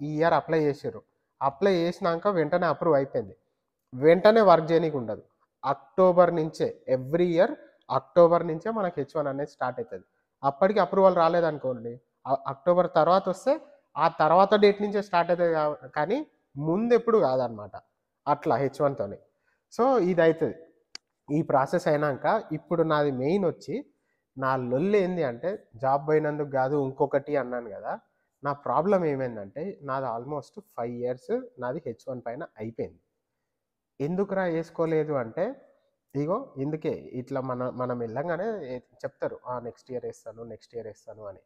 S1: ఈ ఇయర్ అప్లై చేసిర్రు. అప్లై చేసినాక వెంటనే అప్రూవ్ అయిపోయింది. వెంటనే వర్క్ చేయనీకుండదు. అక్టోబర్ నుంచే ఎవ్రీ ఇయర్ అక్టోబర్ నుంచే మనకి H1 అనేది స్టార్ట్ అయితది. అప్పటికి అప్రూవల్ రాలేదనుకోండి, అక్టోబర్ తర్వాతొస్తే ఆ తర్వాత డేట్ నుంచే స్టార్ట్ అయితది కానీ ముందెప్పుడు కాదనమాట. అట్లా H1 తోని. సో, ఇదైతది. ఈ ప్రాసెస్ అయినాక ఇప్పుడు నాది మెయిన్ వచ్చి నా లొల్లేంది అంటే జాబ్ పోయినందుకు గాదు ఇంకొకటి అన్నాను గదా! నా ప్రాబ్లమ్ ఏమైందంటే నాది ఆల్మోస్ట్ 5 ఇయర్స్ నాది H1 పైన అయిపోయింది. ఎందుకురా ఏసుకోలేదు అంటే, ఇగో ఇందుకే ఇట్లా మనం ఎళ్ళంగానే చెప్తారు. నెక్స్ట్ ఇయర్ ఏస్తాను, నెక్స్ట్ ఇయర్ ఏస్తాను అని.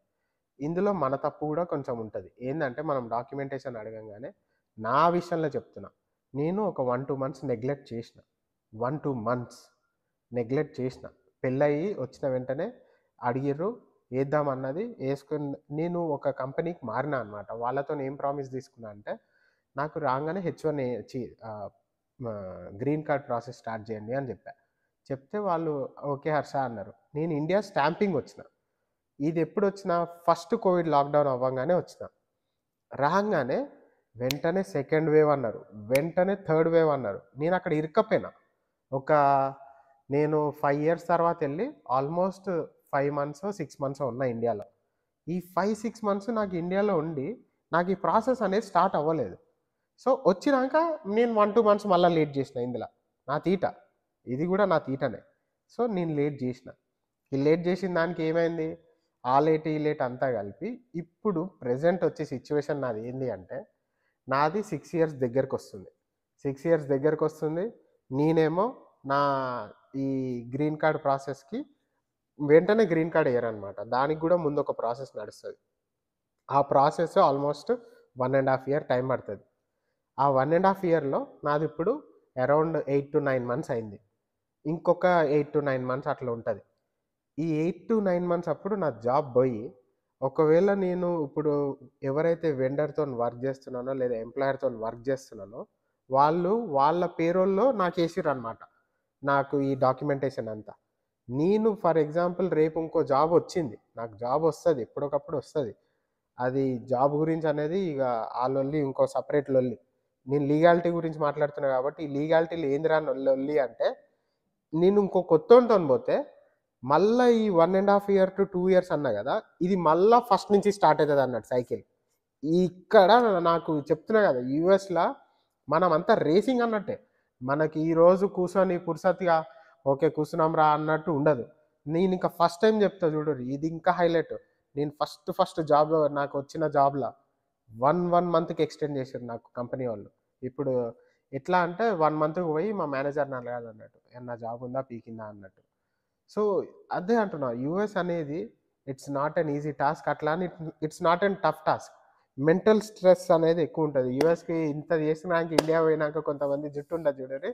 S1: ఇందులో మన తప్పు గూడా కొంచెం ఉంటది. ఏందంటే మనం డాక్యుమెంటేషన్ అడగంగానే నా విషయంలో చెప్తున్నా. నేను ఒక 1, 2 మంత్స్ నెగ్లెక్ట్ చేసిన. 1, 2 మంత్స్ నెగ్లెక్ట్ చేసిన. పెళ్ళయ్యి వచ్చిన వెంటనే అడిగిర్రు. ఏద్దామన్నది ఏసుకుని నేను ఒక కంపెనీకి మారినా అనమాట. వాళ్ళతోని ఏం ప్రామిస్ తీసుకున్నా అంటే, నాకు రాంగానే H1 green card process start చేయండి అని చెప్పా. చెప్తే వాళ్ళు ఓకే హర్ష అన్నారు. నేను ఇండియా స్టాంపింగ్ వచ్చిన. ఇది ఎప్పుడొచ్చినా ఫస్ట్ కోవిడ్ లాక్‌డౌన్ అవ్వంగానే వచ్చిన. రాంగానే వెంటనే సెకండ్ వేవ్ అన్నారు. వెంటనే థర్డ్ వేవ్ అన్నారు. నేనక్కడ ఇరుక్కపోయినా. ఒక నేను 5 ఇయర్స్ తర్వాతెళ్ళి ఆల్మోస్ట్ 5 మంత్సో, 6 మంత్సో ఉన్నా ఇండియాలో. ఈ 5, 6 మంత్స్ నాకు ఇండియాలో ఉండి, నాకు ఈ ప్రాసెస్ అనేది స్టార్ట్ అవ్వలేదు. సో, వచ్చినాక నేను 1, 2 మంత్స్ మళ్ళా లేట్ జేసినా ఇందుల. నా తీట. ఇది గూడా నా తీటనే. సో, నేను లేట్ జేసినా. ఈ లేట్ జేసిన దానికి ఏమైంది? ఆ లేట్, ఈ లేట్ అంతా కలిపి ఇప్పుడు ప్రెజెంట్ వచ్చే సిట్యుయేషన్ నాది ఏంది అంటే, నాది 6 ఇయర్స్ దగ్గరకొస్తుంది. 6 ఇయర్స్ దగ్గరకొస్తుంది. నేనేమో నా ఈ గ్రీన్ కార్డ్ ప్రాసెస్‌కి వెంటనే గ్రీన్ కార్డ్ ఇయ్యరనమాట. దానికి గూడా ముందొక ప్రాసెస్ నడుస్తది. ఆ ప్రాసెస్ ఆల్మోస్ట్ 1 ½ ఇయర్ టైం పడతది. ఆ 1 ½ ఇయర్‌లో నాదిప్పుడు అరౌండ్ 8-9 మంత్స్ అయింది. ఇంకొక 8-9 మంత్స్ అట్లా ఉంటది. ఈ 8-9 మంత్స్ అప్పుడు నా జాబ్ బోయి, ఒకవేళ నేను ఇప్పుడు ఎవరైతే వెండర్‌తోని వర్క్ జేస్తున్నానో, లేదా ఎంప్లాయర్‌తోని వర్క్ జేస్తున్నానో, వాళ్ళు వాళ్ళ పేరోల్‌లో నాకేసిర్రనమాట. నాకు ఈ డాక్యుమెంటేషన్ అంతా. నేను ఫర్ ఎగ్జాంపుల్ రేపు ఇంకో జాబొచ్చింది. నాకు జాబొస్తది. ఎప్పటికప్పుడు ఒస్తది. అది జాబ్ గురించి అనేది ఇగ ఆ లొల్లి ఇంకో సెపరేట్ లొల్లి. నేను లీగాలిటీ గురించి మాట్లాడుతున్నా కాబట్టి, ఈ లీగాలిటీలో ఏందిరా లొల్లి అంటే, నేను ఇంకో కొత్తోనితోని పోతే, మళ్ళా ఈ 1 ½ ఇయర్ టు 2 ఇయర్స్ అన్నా గదా! ఇది మళ్ళా ఫస్ట్ నుంచి స్టార్ట్ అయితదన్నట్టు సైకిల్. ఇక్కడ నాకు చెప్తున్నా గదా! యూఎస్‌ల మనమంతా రేసింగ్ అన్నట్టే. మనకి ఈరోజు కూసొని పుర్సత్తుగా ఓకే. కూసున్నాంరా అన్నట్టు ఉండదు. నేనింక ఫస్ట్ టైమ్ చెప్తా చూడుర్రి. ఇది ఇంకా హైలైట్. నేను ఫస్ట్ జాబ్‌లో నాకొచ్చిన జాబ్‌ల 1 మంత్‌కి ఎక్స్‌టెండ్ చేసిర్రు నాకు కంపెనీ వాళ్ళు. ఇప్పుడు ఎట్లా అంటే 1 మంత్‌కి పోయి మా మేనేజర్‌ని అడగాలన్నట్టు. "ఏమన్నా జాబ్ ఉందా? పీకిందా?" అన్నట్టు. సో, అదే అంటున్నా. యూఎస్ అనేది it's not an easy task. అట్లా అని it's not an tough task. Mental stress అనేది ఎక్కువుంటది. యూఎస్‌కి ఇంత చేసినాక ఇండియా పోయినాక కొంతమంది జుట్టు ఉండదు చూడండి.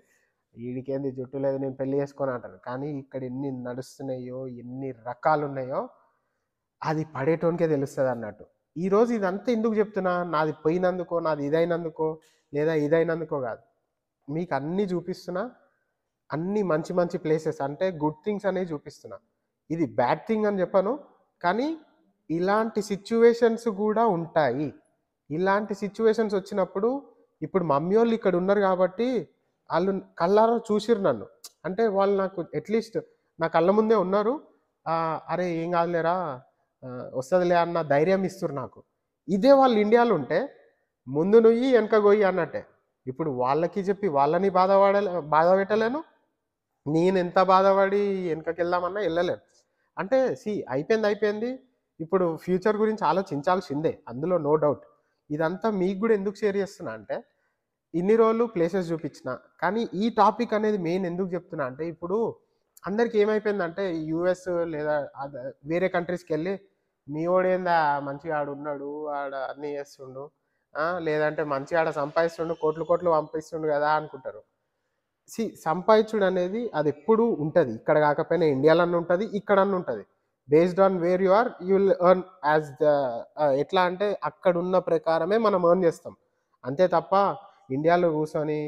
S1: "ఈడికేంది జుట్టు లేదు నేను పెళ్లి చేసుకోను" అంటారు. కానీ ఇక్కడ ఎన్ని నడుస్తున్నాయో, ఎన్ని రకాలున్నాయో అది పడేటోనికే తెలుస్తదన్నట్టు. ఈరోజు ఇదంతా ఎందుకు చెప్తున్నా? నాది పోయినందుకో, నాది ఇదైనందుకో, లేదా ఇదైనందుకో గాదు. మీకన్నీ చూపిస్తున్నా. అన్నీ మంచి మంచి ప్లేసెస్ అంటే గుడ్ థింగ్స్ అనేవి చూపిస్తున్నా. ఇది బ్యాడ్ థింగ్ అని చెప్పను. కానీ ఇలాంటి సిట్యుయేషన్స్ గూడా ఉంటాయి. ఇలాంటి సిట్యుయేషన్స్ వచ్చినప్పుడు ఇప్పుడు మమ్మీవోళ్ళు ఇక్కడ ఉన్నారు కాబట్టి ఆళ్ళు కళ్ళారా చూసిర్రు నన్ను. అంటే వాళ్ళు నాకు అట్‌లీస్ట్ నా కళ్ళ ముందే ఉన్నారు. "అరే! ఏం కాదులేరా వస్తదిలే" అన్న ధైర్యం ఇస్తుర్రు నాకు. ఇదే వాళ్ళు ఇండియాలో ఉంటే ముందు నుయ్యి వెనక గొయ్యి అన్నట్టే. ఇప్పుడు వాళ్ళకి చెప్పి వాళ్ళని బాధ పెట్టలేను. నేనెంత బాధపడి ఎనకకెళ్దామన్నా ఎళ్ళలేను. అంటే అయిపోయింది. ఇప్పుడు ఫ్యూచర్ గురించి ఆలోచించాల్సిందే, అందులో నో డౌట్. ఇదంతా మీకు గూడా ఎందుకు షేర్ చేస్తున్నా అంటే, ఇన్ని రోజులు ప్లేసెస్ చూపించిన. కానీ ఈ టాపిక్ అనేది మెయిన్ ఎందుకు చెప్తున్నా అంటే, ఇప్పుడు అందరికి ఏమైపోయిందంటే యూఎస్ లేదా వేరే కంట్రీస్‌కెళ్ళి మీ వోడేందా మంచిగా ఆడున్నాడు, ఆడ అన్నీ చేస్తుండు. లేదంటే మంచిగా ఆడ సంపాదిస్తుండు, కోట్లు కోట్లు పంపిస్తుండు కదా అనుకుంటారు. సంపాదించుడు అనేది అదెప్పుడూ ఉంటది. ఇక్కడ కాకపోయినా ఇండియాలోనే ఉంటది, ఇక్కడన్నా ఉంటది. Based on where you are you will earn as the ఎట్లా అంటే అక్కడున్న ప్రకారమే మనం ఎర్న్ చేస్తాం. అంతే తప్ప ఇండియాలో కూర్చొని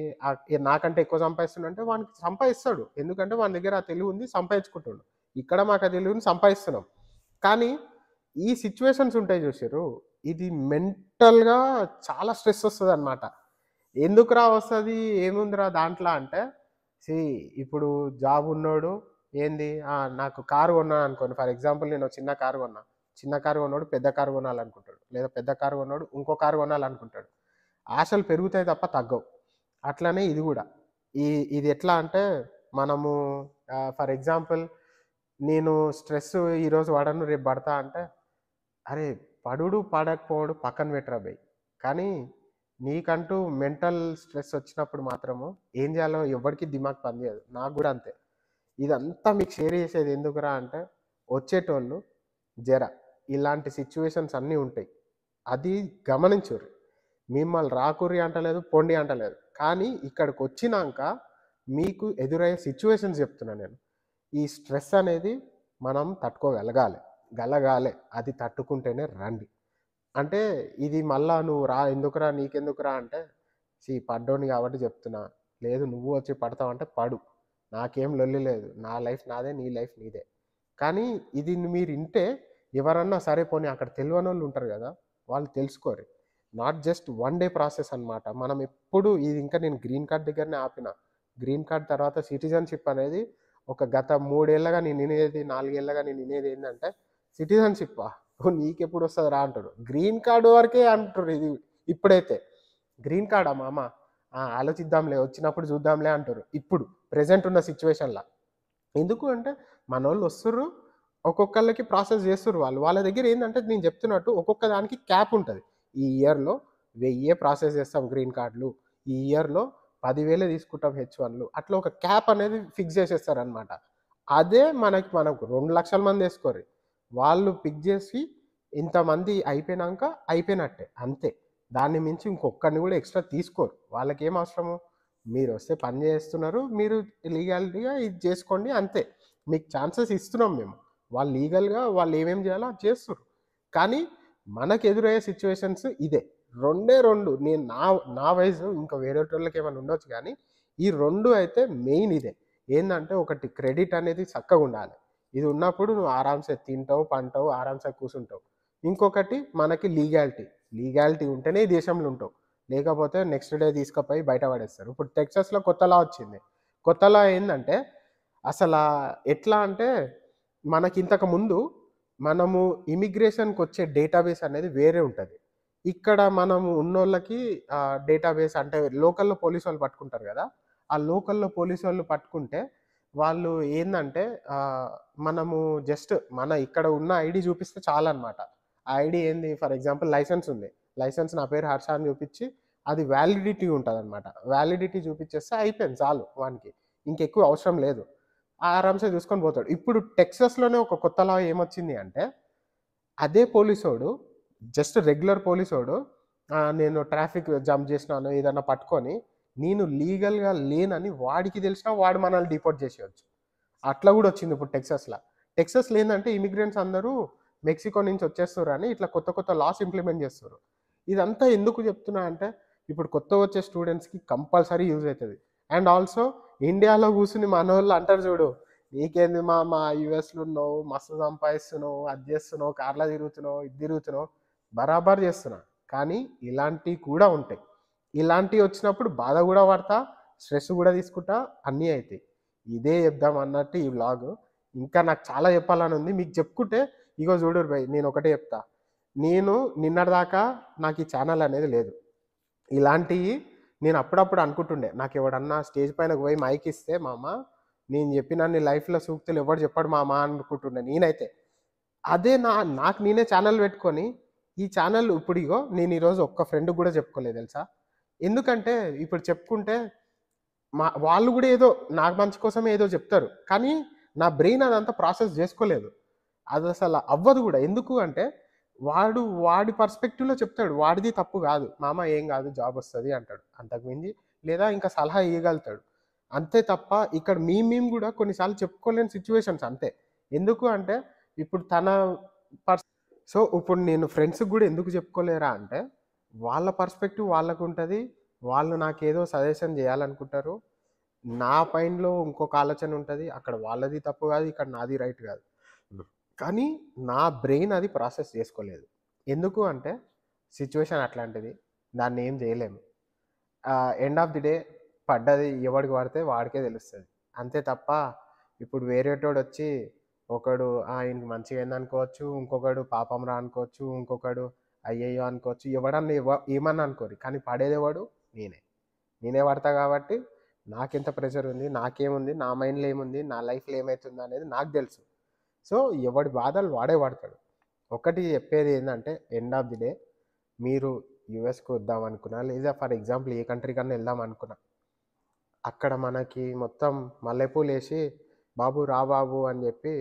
S1: నాకంటే ఎక్కువ సంపాదిస్తుండంటే వానికి సంపాదిస్తాడు. ఎందుకంటే వాని దగ్గర ఆ తెలివి ఉంది, సంపాదించుకుంటుండు. ఇక్కడ మాకు ఆ తెలివిని సంపాదిస్తున్నాం. కానీ ఈ సిట్యుయేషన్స్ ఉంటాయి చూసిర్రు, ఇది మెంటల్‌గా చాలా స్ట్రెస్ వస్తదనమాట. ఎందుకురా వస్తది? ఏముందిరా దాంట్ల అంటే, సీ ఇప్పుడు జాబ్ ఉన్నోడు ఏంది నాకు కారు కొన్నాననుకోండి. ఫర్ ఎగ్జాంపుల్ నేను చిన్న కారు కొన్నా. చిన్న కారు కొన్నోడు పెద్ద కారు కొనాలనుకుంటాడు. లేదా పెద్ద కారు కొన్నోడు ఇంకో కారు కొనాలనుకుంటాడు. ఆశలు పెరుగుతాయి తప్ప తగ్గవు. అట్లనే ఇది గూడా. ఇది ఎట్లా అంటే మనము ఫర్ ఎగ్జాంపుల్ నేను స్ట్రెస్ ఈరోజు పడను రేపు పడతా అంటే, అరే! పడుడు, పడకపోవుడు పక్కన పెట్టురా బయ్. కానీ నీకంటూ మెంటల్ స్ట్రెస్ వచ్చినప్పుడు మాత్రము ఏం చేయాలో ఎవ్వడికి దిమాగ్ పనిచేయదు. నాకు గూడా అంతే. ఇదంతా మీకు షేర్ చేసేది ఎందుకురా అంటే, వచ్చేటోళ్ళు జర ఇలాంటి సిట్యుయేషన్స్ అన్నీ ఉంటాయి. అది గమనించుర్రి. మిమ్మల్ని రాకుర్రి అంటలేదు, పొండి అంటలేదు. కానీ ఇక్కడికొచ్చినాంక మీకు ఎదురయ్యే సిట్యుయేషన్స్ చెప్తున్నా నేను. ఈ స్ట్రెస్ అనేది మనం తట్టుకోగలగాలి. గలగాలే. అది తట్టుకుంటేనే రండి. అంటే ఇది మళ్ళా నువ్వు ఎందుకురా నీకెందుకురా అంటే, పడ్డోడిని కాబట్టి చెప్తున్నా. లేదు నువ్వు వచ్చి పడతావంటే పడు. నాకేం లొల్లి లేదు. నా లైఫ్ నాదే, నీ లైఫ్ నీదే. కానీ ఇది మీరు ఇంటే ఎవరన్నా సరే పోనీ అక్కడ తెలవనోళ్ళు ఉంటారు కదా! వాళ్ళు తెలుసుకోరు. Not just one day process అనమాట. మనం ఎప్పుడు ఇది ఇంకా నేను గ్రీన్ కార్డ్ దగ్గరనే ఆపిన. గ్రీన్ కార్డ్ తర్వాత సిటిజన్‌షిప్ అనేది ఒక గత 3 ఏళ్లగా నేను ఇనేది, 4 ఏళ్లగా నేను ఇనేది ఏందంటే, సిటిజన్‌షిప్పా? నీకెప్పుడొస్తదిరా అంటాడు. గ్రీన్ కార్డ్ వరకే అంటుర్రు ఇది ఇప్పుడైతే. గ్రీన్ కార్డా మామ? ఆలోచిద్దాంలే, వచ్చినప్పుడు చూద్దాంలే అంటుర్రు. ఇప్పుడు ప్రెజెంట్ ఉన్న సిట్యుయేషన్‌ల. ఎందుకు అంటే మనోళ్ళు వస్తుర్రు, ఒక్కొక్కళ్ళకి ప్రాసెస్ చేస్తుర్రు వాళ్ళు. వాళ్ళ దగ్గర ఏందంటే నేను చెప్తున్నట్టు ఒక్కొక్క దానికి క్యాప్ ఉంటది. ఈ ఇయర్‌లో 1000 ప్రాసెస్ చేస్తాం గ్రీన్ కార్డ్‌లు. ఈ ఇయర్‌లో 10,000 తీసుకుంటాం హెచ్-1లు. అట్లా ఒక క్యాప్ అనేది ఫిక్స్ చేసేస్తారనమాట. అదే మనకు 2,00,000 మంది ఏసుకోర్రి. వాళ్ళు పిక్ చేసి ఇంతమంది అయిపోయినాంక అయిపోయినట్టే అంతే. దాన్ని మించి ఇంకొక్కడిని కూడా ఎక్స్‌ట్రా తీసుకోరు. వాళ్ళకేం అవసరము? మీరొస్తే పని చేస్తున్నారు. మీరు లీగాలిటీగా ఇది చేసుకోండి అంతే. మీకు ఛాన్సెస్ ఇస్తున్నాం మేము. వాళ్ళు లీగల్‌గా వాళ్ళు ఏమేమి చేయాలో అది చేస్తుర్రు. కానీ మనకెదురయ్యే సిట్యుయేషన్స్ ఇదే. రెండే 2 నేను నా నా వైస్ ఇంకా వేరేటోళ్ళకేమైనా ఉండొచ్చు గానీ, ఈ 2 అయితే మెయిన్ ఇదే. ఏందంటే ఒకటి క్రెడిట్ అనేది చక్కగుండాలి. ఇది ఉన్నప్పుడు నువ్వు ఆరాంసే తింటావు, పంటావు, ఆరాంసే కూసుంటావు. ఇంకొకటి మనకి లీగాలిటీ. లీగాలిటీ ఉంటేనే ఈ దేశంలో ఉంటావు. లేకపోతే నెక్స్ట్ డే తీసుకపోయి బయట పడేస్తారు. ఇప్పుడు టెక్సాస్‌లో కొత్త లా వచ్చింది. కొత్త లా ఏందంటే అసలా ఎట్లా అంటే మనకింతకు ముందు మనము ఇమిగ్రేషన్‌కొచ్చే డేటాబేస్ అనేది వేరే ఉంటది. ఇక్కడ మనము ఉన్నోళ్ళకి డేటాబేస్ అంటే లోకల్‌లో పోలీసోళ్ళు పట్టుకుంటారు గదా! ఆ లోకల్‌లో పోలీసోళ్ళు పట్టుకుంటే వాళ్ళు ఏందంటే మనము జస్ట్ మన ఇక్కడ ఉన్న ఐడీ చూపిస్తే చాలన్నమాట. ఆ ఐడీ ఏంది ఫర్ ఎగ్జాంపుల్ లైసెన్స్ ఉంది. లైసెన్స్ నా పేరు హర్ష అని చూపిచ్చి అది వ్యాలిడిటీ ఉంటదన్నమాట. వ్యాలిడిటీ చూపిచ్చేస్తే అయిపోయింది చాలు వానికి. ఇంకెక్కువ అవసరం లేదు. ఆరాంసే చూసుకొని పోతాడు. ఇప్పుడు టెక్సాస్‌లోనే ఒక కొత్త లా ఏమొచ్చింది అంటే, అదే పోలీసోడు జస్ట్ రెగ్యులర్ పోలీసోడు నేను ట్రాఫిక్ జంప్ చేసినాను ఏదన్నా పట్టుకొని, నేను లీగల్‌గా లేనని వాడికి తెలిసినా వాడు మనల్ని డిపోర్ట్ చేసేయొచ్చు. అట్లా గూడా వచ్చింది ఇప్పుడు టెక్సాస్‌ల. టెక్సాస్‌లో ఏందంటే ఇమిగ్రెంట్స్ అందరూ మెక్సికో నుంచి వచ్చేస్తుర్రని ఇట్లా కొత్త కొత్త లాస్ ఇంప్లిమెంట్ చేస్తుర్రు. ఇదంతా ఎందుకు చెప్తున్నా అంటే, ఇప్పుడు కొత్తగా వచ్చే స్టూడెంట్స్‌కి కంపల్సరీ యూజ్ అయితది. అండ్ ఆల్సో ఇండియాలో కూర్చొని మనోళ్ళు అంటారు చూడు, "నీకేంది మామ యూఎస్‌లో ఉన్నావు, మస్తు సంపాదిస్తున్నావు, అది చేస్తున్నావు, కార్‌లో తిరుగుతున్నావు, ఇది తిరుగుతున్నావు." బరాబర్ చేస్తున్నా. కానీ ఇలాంటివి కూడా ఉంటాయి. ఇలాంటివి వచ్చినప్పుడు బాధ గూడా పడతా, స్ట్రెస్ గూడా తీసుకుంటా, అన్నీ అయితాయి. ఇదే చెప్దాం అన్నట్టు ఈ వ్లాగు. ఇంకా నాకు చాలా చెప్పాలని ఉంది. మీకు చెప్పుకుంటే ఇగో చూడుర్రి భయ్ నేనొకటే చెప్తా. నేను నిన్నటిదాకా నాకు ఈ ఛానల్ అనేది లేదు. ఇలాంటియి నేను అప్పుడప్పుడు అనుకుంటుండే. నాకెవడన్నా స్టేజ్ పైనకి పోయి మైక్ ఇస్తే మామ, నేను చెప్పినన్ని లైఫ్‌లో సూక్తులు ఎవడు చెప్పడు మామ అనుకుంటుండే నేనైతే. అదే నాకు నేనే ఛానల్ పెట్టుకొని, ఈ ఛానల్ ఇప్పుడు ఇగో నేను ఈరోజు ఒక్క ఫ్రెండ్‌కి గూడా చెప్పుకోలేదు తెలుసా? ఎందుకంటే ఇప్పుడు చెప్పుకుంటే వాళ్ళు గూడా ఏదో నాకు మంచి కోసమే ఏదో చెప్తారు. కానీ నా బ్రెయిన్ అదంతా ప్రాసెస్ జేసుకోలేదు. అదసల అవ్వదు గూడా. ఎందుకు అంటే వాడి పర్స్పెక్టివ్‌లో చెప్తాడు. వాడిది తప్పు గాదు. మామ ఏం గాదు జాబొస్తది అంటాడు. అంతకు మించి లేదా ఇంకా సలహా ఇయ్యగలుగుతాడు. అంతే తప్ప ఇక్కడ మేము గూడా కొన్ని సార్లు చెప్పుకోలేని సిట్యుయేషన్స్ అంతే. ఎందుకు అంటే ఇప్పుడు తన పర్స్ సో, ఇప్పుడు నేను ఫ్రెండ్స్‌కి గూడా ఎందుకు చెప్పుకోలేరా అంటే, వాళ్ళ పర్స్పెక్టివ్ వాళ్ళకుంటది. వాళ్ళు నాకేదో సజెషన్ జేయాలనుకుంటారు. నా మైండ్‌లో ఇంకొక ఆలోచన ఉంటది. అక్కడ వాళ్ళది తప్పు గాదు. ఇక్కడ నాది రైట్ గాదు. కానీ నా బ్రెయిన్ అది ప్రాసెస్ చేసుకోలేదు. ఎందుకు అంటే సిట్యుయేషన్ అట్లాంటిది. దాన్నేం జేయలేము. ఎండ్ ఆఫ్ ది డే పడ్డది ఎవడికి పడితే వాడికే తెలుస్తది. అంతే తప్ప ఇప్పుడు వేరేటోడొచ్చి ఒకడు ఈయనకి మంచిగయిందనుకోవచ్చు. ఇంకొకడు పాపంరా అనుకోవచ్చు. ఇంకొకడు అయ్యయ్యో అనుకోవచ్చు. ఎవడన్నా ఏమన్నా అనుకోరి. కానీ పడేదెవడు? నేనే. నేనే పడతా కాబట్టి నాకెంత ప్రెషరుంది, నాకేముంది, నా మైండ్‌లో ఏముంది, నా లైఫ్‌లో ఏమైతుందనేది నాకు తెలుసు. సో, ఎవడి బాధలు వాడే పడతాడు. ఒకటి చెప్పేది ఏందంటే ఎండ్ ఆఫ్ ది డే మీరు యూఎస్‌కి వద్దామనుకున్నా, లేదా ఫర్ ఎగ్జాంపుల్ ఏ కంట్రీకన్నా ఎళ్దామనుకున్నా, అక్కడ మనకి మొత్తం మల్లెపూలేసి, "బాబు రా బాబు" అని జెప్పి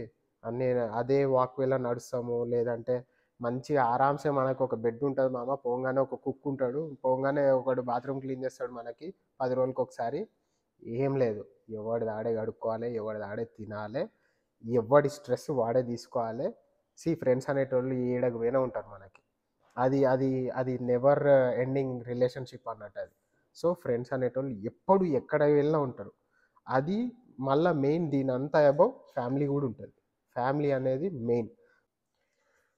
S1: అన్నీ అదే వాక్‌వేలో నడుస్తాము. లేదంటే మంచిగా ఆరాంసే మనకొక బెడ్ ఉంటది మామ. పోంగానే ఒక కుక్ ఉంటాడు. పోంగానే ఒకడు బాత్రూమ్ క్లీన్ చేస్తాడు మనకి 10 రోజులకొకసారి. ఏం లేదు. ఎవడిది ఆడే కడుక్కోవాలే. ఎవడిది ఆడే తినాలే. ఎవ్వడి స్ట్రెస్ వాడే తీసుకోవాలే. ఫ్రెండ్స్ అనేటోళ్ళు ఏడకి పోయినా ఉంటారు మనకి. అది అది అది నెవర్ ఎండింగ్ రిలేషన్‌షిప్ అన్నట్టది. సో, ఫ్రెండ్స్ అనేటోళ్ళు ఎప్పుడు ఎక్కడ వెళ్ళినా ఉంటారు. అది మళ్ళా మెయిన్ దీనంతా అబోవ్ ఫ్యామిలీ గూడా ఉంటది. ఫ్యామిలీ అనేది మెయిన్.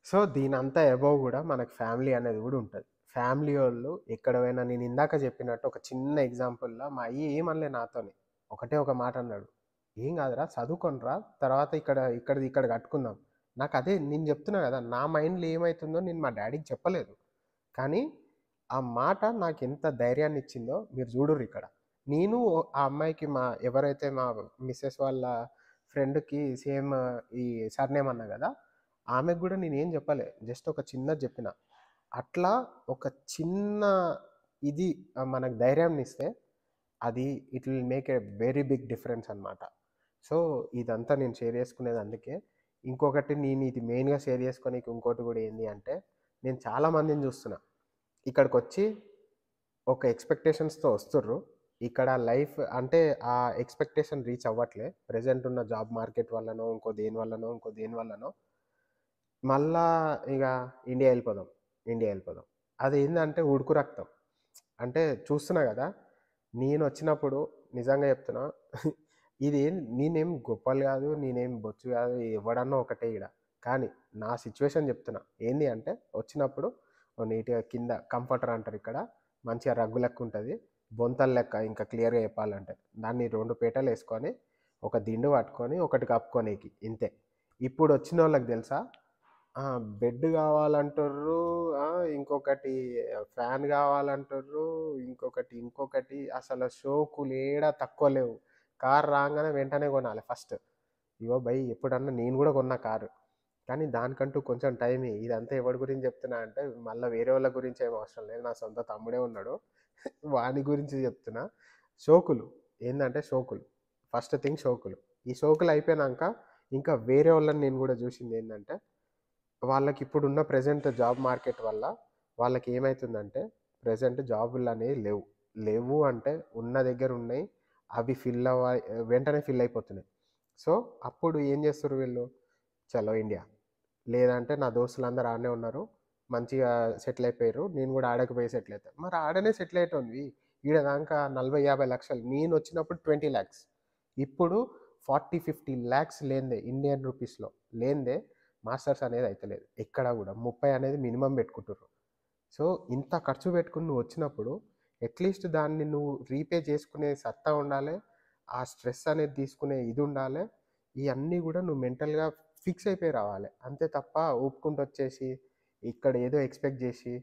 S1: సో, దీనంతా అబోవ్ గూడా మనకు ఫ్యామిలీ అనేది గూడా ఉంటది. ఫ్యామిలీ వోళ్ళు ఎక్కడ పోయినా నేను ఇందాక చెప్పినట్టు ఒక చిన్న ఎగ్జాంపుల్‌లా మా అయ్య ఏమనలే నాతోని. ఒకటే ఒక మాట అన్నాడు. "ఏం గాదురా చదువుకొనిరా తర్వాత ఇక్కడిది ఇక్కడ కట్టుకుందాం." నాకదే నేను చెప్తున్నా గదా! నా మైండ్‌లో ఏమైతుందో నేను మా డ్యాడీకి చెప్పలేదు. కానీ ఆ మాట నాకెంత ధైర్యాన్నిచ్చిందో మీరు జూడుర్రిక్కడ. నేను ఆ అమ్మాయికి ఎవరైతే మా మిసెస్ వాళ్ళ ఫ్రెండ్‌కి సేమ్ ఈ సర్‌నేమ్ అన్నా గదా! ఆమెకు గూడా నేనేం జెప్పలే. జస్ట్ ఒక చిన్నది జెప్పిన. అట్లా ఒక చిన్న ఇది మనకు ధైర్యాన్నిస్తే అది it will make a very big difference అన్నమాట. సో, ఇదంతా నేను షేర్ చేసుకునేది అందుకే. ఇంకొకటి నేను ఇది మెయిన్‌గా షేర్ చేసుకోనీకి ఇంకోటి గూడా ఏంది అంటే, నేను చాలా మందిని జూస్తున్నా. ఇక్కడికొచ్చి ఒక ఎక్స్‌పెక్టేషన్స్‌తో వస్తుర్రు. ఇక్కడ లైఫ్ అంటే ఆ ఎక్స్‌పెక్టేషన్ రీచ్ అవ్వట్లే. ప్రెజెంట్ ఉన్న జాబ్ మార్కెట్ వల్లనో, ఇంకో దేని వల్లనో మళ్ళా ఇగ ఇండియా ఎళ్ళిపోదాం. ఇండియా ఎళ్ళిపోదాం. అదేందంటే ఉడుకు రక్తం. అంటే చూస్తున్నా గదా! నేనొచ్చినప్పుడు నిజంగా చెప్తున్నా నేనేం గొప్పలు గాదు, నేనేం బొచ్చు గాదు, ఎవడన్నా ఒకటే ఈడ. కానీ నా సిట్యుయేషన్ చెప్తున్నా. ఏంది అంటే వచ్చినప్పుడు నీట్‌గా కింద కంఫర్టర్ అంటారిక్కడ. మంచిగా రగ్గు లెక్కుంటది. బొంతలు లెక్క ఇంకా క్లియర్‌గా చెప్పాలంటే. దాన్ని 2 పీటలేసుకొని, ఒక దిండు పట్టుకొని, ఒకటి కప్పుకోనీకి ఇంతే. ఇప్పుడొచ్చినోళ్ళకి తెలుసా బెడ్ గావాలంటుర్రు. ఇంకొకటి ఫ్యాన్ గావాలంటుర్రు. ఇంకొకటి అసలు షోకులేడ తక్కువ లేవు. కారు రాంగానే వెంటనే కొనాలి ఫస్ట్. ఇగో భయ్ ఎప్పుడన్నా నేను గూడా కొన్నా కారు. కానీ దానికంటూ కొంచెం టైమ్ ఇదంతా ఎవడి గురించి చెప్తున్నా అంటే మళ్ళా వేరే వాళ్ళ గురించి ఏమి అవసరం లేదు. నా సొంత తమ్ముడే ఉన్నాడు. వాని గురించి చెప్తున్నా. షోకులు ఏందంటే షోకులు. First thing షోకులు. ఈ షోకులు అయిపోయినంక ఇంకా వేరే వాళ్ళని నేను గూడా జూసిందేందంటే వాళ్ళకిప్పుడున్న ప్రెజెంట్ జాబ్ మార్కెట్ వల్ల వాళ్ళకేమైతుందంటే, ప్రెజెంట్ జాబులనేవి లేవు. లేవు అంటే ఉన్న దగ్గరున్నయి. అవి వెంటనే ఫిల్ అయిపోతున్నాయి. సో, అప్పుడు ఏం జేస్తుర్రు వీళ్ళు, చలో ఇండియా. లేదంటే నా దోస్తులందరూ ఆడనే ఉన్నారు. మంచిగా సెటిల్ అయిపోయిర్రు. నేను గూడా ఆడకి పోయి సెటిల్ అయితా. మరి ఆడనే సెటిల్ అయ్యేటోనివి. ఈడ దాంకా 40, 50 లక్షలు. నేనొచ్చినప్పుడు 20,00,000 ఇప్పుడు 40, 50 లాక్స్ లేనిదే ఇండియన్ రూపీస్‌లో లేనిదే మాస్టర్స్ అనేది అయితలేదు. ఎక్కడ గూడా 30 అనేది మినిమమ్ బెట్టుకుంటుర్రు. సో, ఇంత ఖర్చు బెట్టుకొని నువ్వొచ్చినప్పుడు అట్‌లీస్ట్ దాన్ని నువ్వు రీపే చేసుకునే సత్తా ఉండాలె. ఆ స్ట్రెస్ అనేది తీసుకునే ఇదుండాలె. ఇయన్నీ గూడా నువ్వు మెంటల్‌గా ఫిక్స్ అయిపోయి రావాలి. అంతే తప్ప ఊపుకుంటొచ్చేసి, ఇక్కడ ఏదో ఎక్స్‌పెక్ట్ జేసి,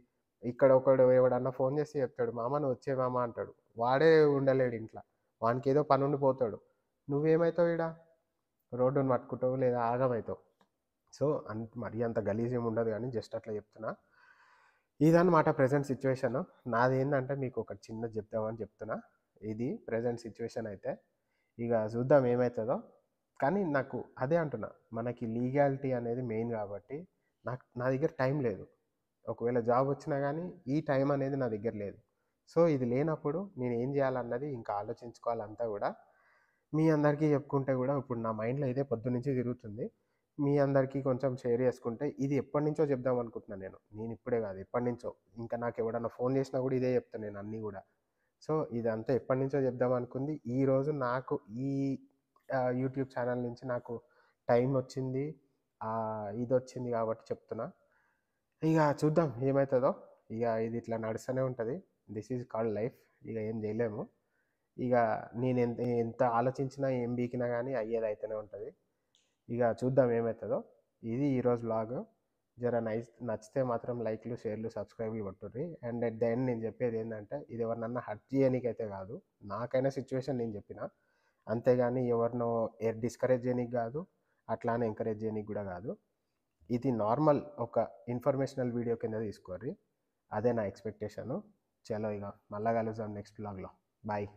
S1: ఇక్కడ ఒకడు ఎవడన్నా ఫోన్ జేసి చెప్తాడు, "మామ నువ్వొచ్చేయి మామ" అంటాడు. వాడే ఉండలేడు ఇంట్ల. వానికేదో పనుండి పోతాడు. నువ్వేమైతావు ఈడ? రోడ్డున పట్టుకుంటావు లేదా ఆగమైతావు. సో మరీ అంత గలీజ్ ఏమి ఉండదు కానీ జస్ట్ అట్లా చెప్తున్నా. ఇదన్నమాట ప్రెజెంట్ సిచ్యువేషన్. నాదేంటంటే మీకు ఒక చిన్నది చెప్దామని చెప్తున్నా. ఇది ప్రెజెంట్ సిచ్యువేషన్ అయితే ఇక చూద్దాం ఏమవుతుందో. కానీ నాకు అదే అంటున్నా, మనకి లీగాలిటీ అనేది మెయిన్ కాబట్టి నా దగ్గర టైం లేదు. ఒకవేళ జాబ్ వచ్చినా కానీ ఈ టైం అనేది నా దగ్గర లేదు. సో ఇది లేనప్పుడు నేను ఏం చేయాలన్నది ఇంకా ఆలోచించుకోవాలంతా కూడా. మీ అందరికీ చెప్పుకుంటే కూడా ఇప్పుడు నా మైండ్లో ఇదే పొద్దున్నుంచి తిరుగుతుంది. మీ అందరికీ కొంచెం షేర్ చేసుకుంటే ఇది ఎప్పటినుంచో చెప్దాం అనుకుంటున్నాను నేను ఇప్పుడే కాదు ఎప్పటినుంచో. ఇంకా నాకు ఎవడన్నా ఫోన్ చేసినా కూడా ఇదే చెప్తాను నేను అన్నీ కూడా. సో ఇదంతా ఎప్పటినుంచో చెప్దాం అనుకుంది. ఈరోజు నాకు ఈ యూట్యూబ్ ఛానల్ నుంచి నాకు టైం వచ్చింది, ఇది వచ్చింది కాబట్టి చెప్తున్నా. ఇక చూద్దాం ఏమవుతుందో. ఇక ఇది ఇట్లా నడుస్తూనే ఉంటుంది. This is called life. ఇక ఏం చేయలేము. ఇక నేను ఎంత ఎంత ఆలోచించినా ఏం బీకినా కానీ అయ్యేది అయితేనే ఉంటుంది. ఇక చూద్దాం ఏమవుతుందో. ఇది ఈరోజు వ్లాగ్. జర నచ్చితే మాత్రం లైక్లు, షేర్లు, సబ్స్క్రైబ్లు కొట్టుర్రి. అండ్ అట్ ద ఎండ్ నేను చెప్పేది ఏంటంటే ఇది ఎవరినన్నా హర్ట్ చేయడానికైతే కాదు, నాకైనా సిచ్యువేషన్ నేను చెప్పిన, అంతేగాని ఎవరినో డిస్కరేజ్ చేయడానికి కాదు, అట్లానే ఎంకరేజ్ చేయడానికి కూడా కాదు. ఇది నార్మల్ ఒక ఇన్ఫర్మేషనల్ వీడియో కింద తీసుకోర్రి. అదే నా ఎక్స్పెక్టేషను. చలో ఇక మళ్ళా కలుద్దాం నెక్స్ట్ వ్లాగ్లో. బాయ్.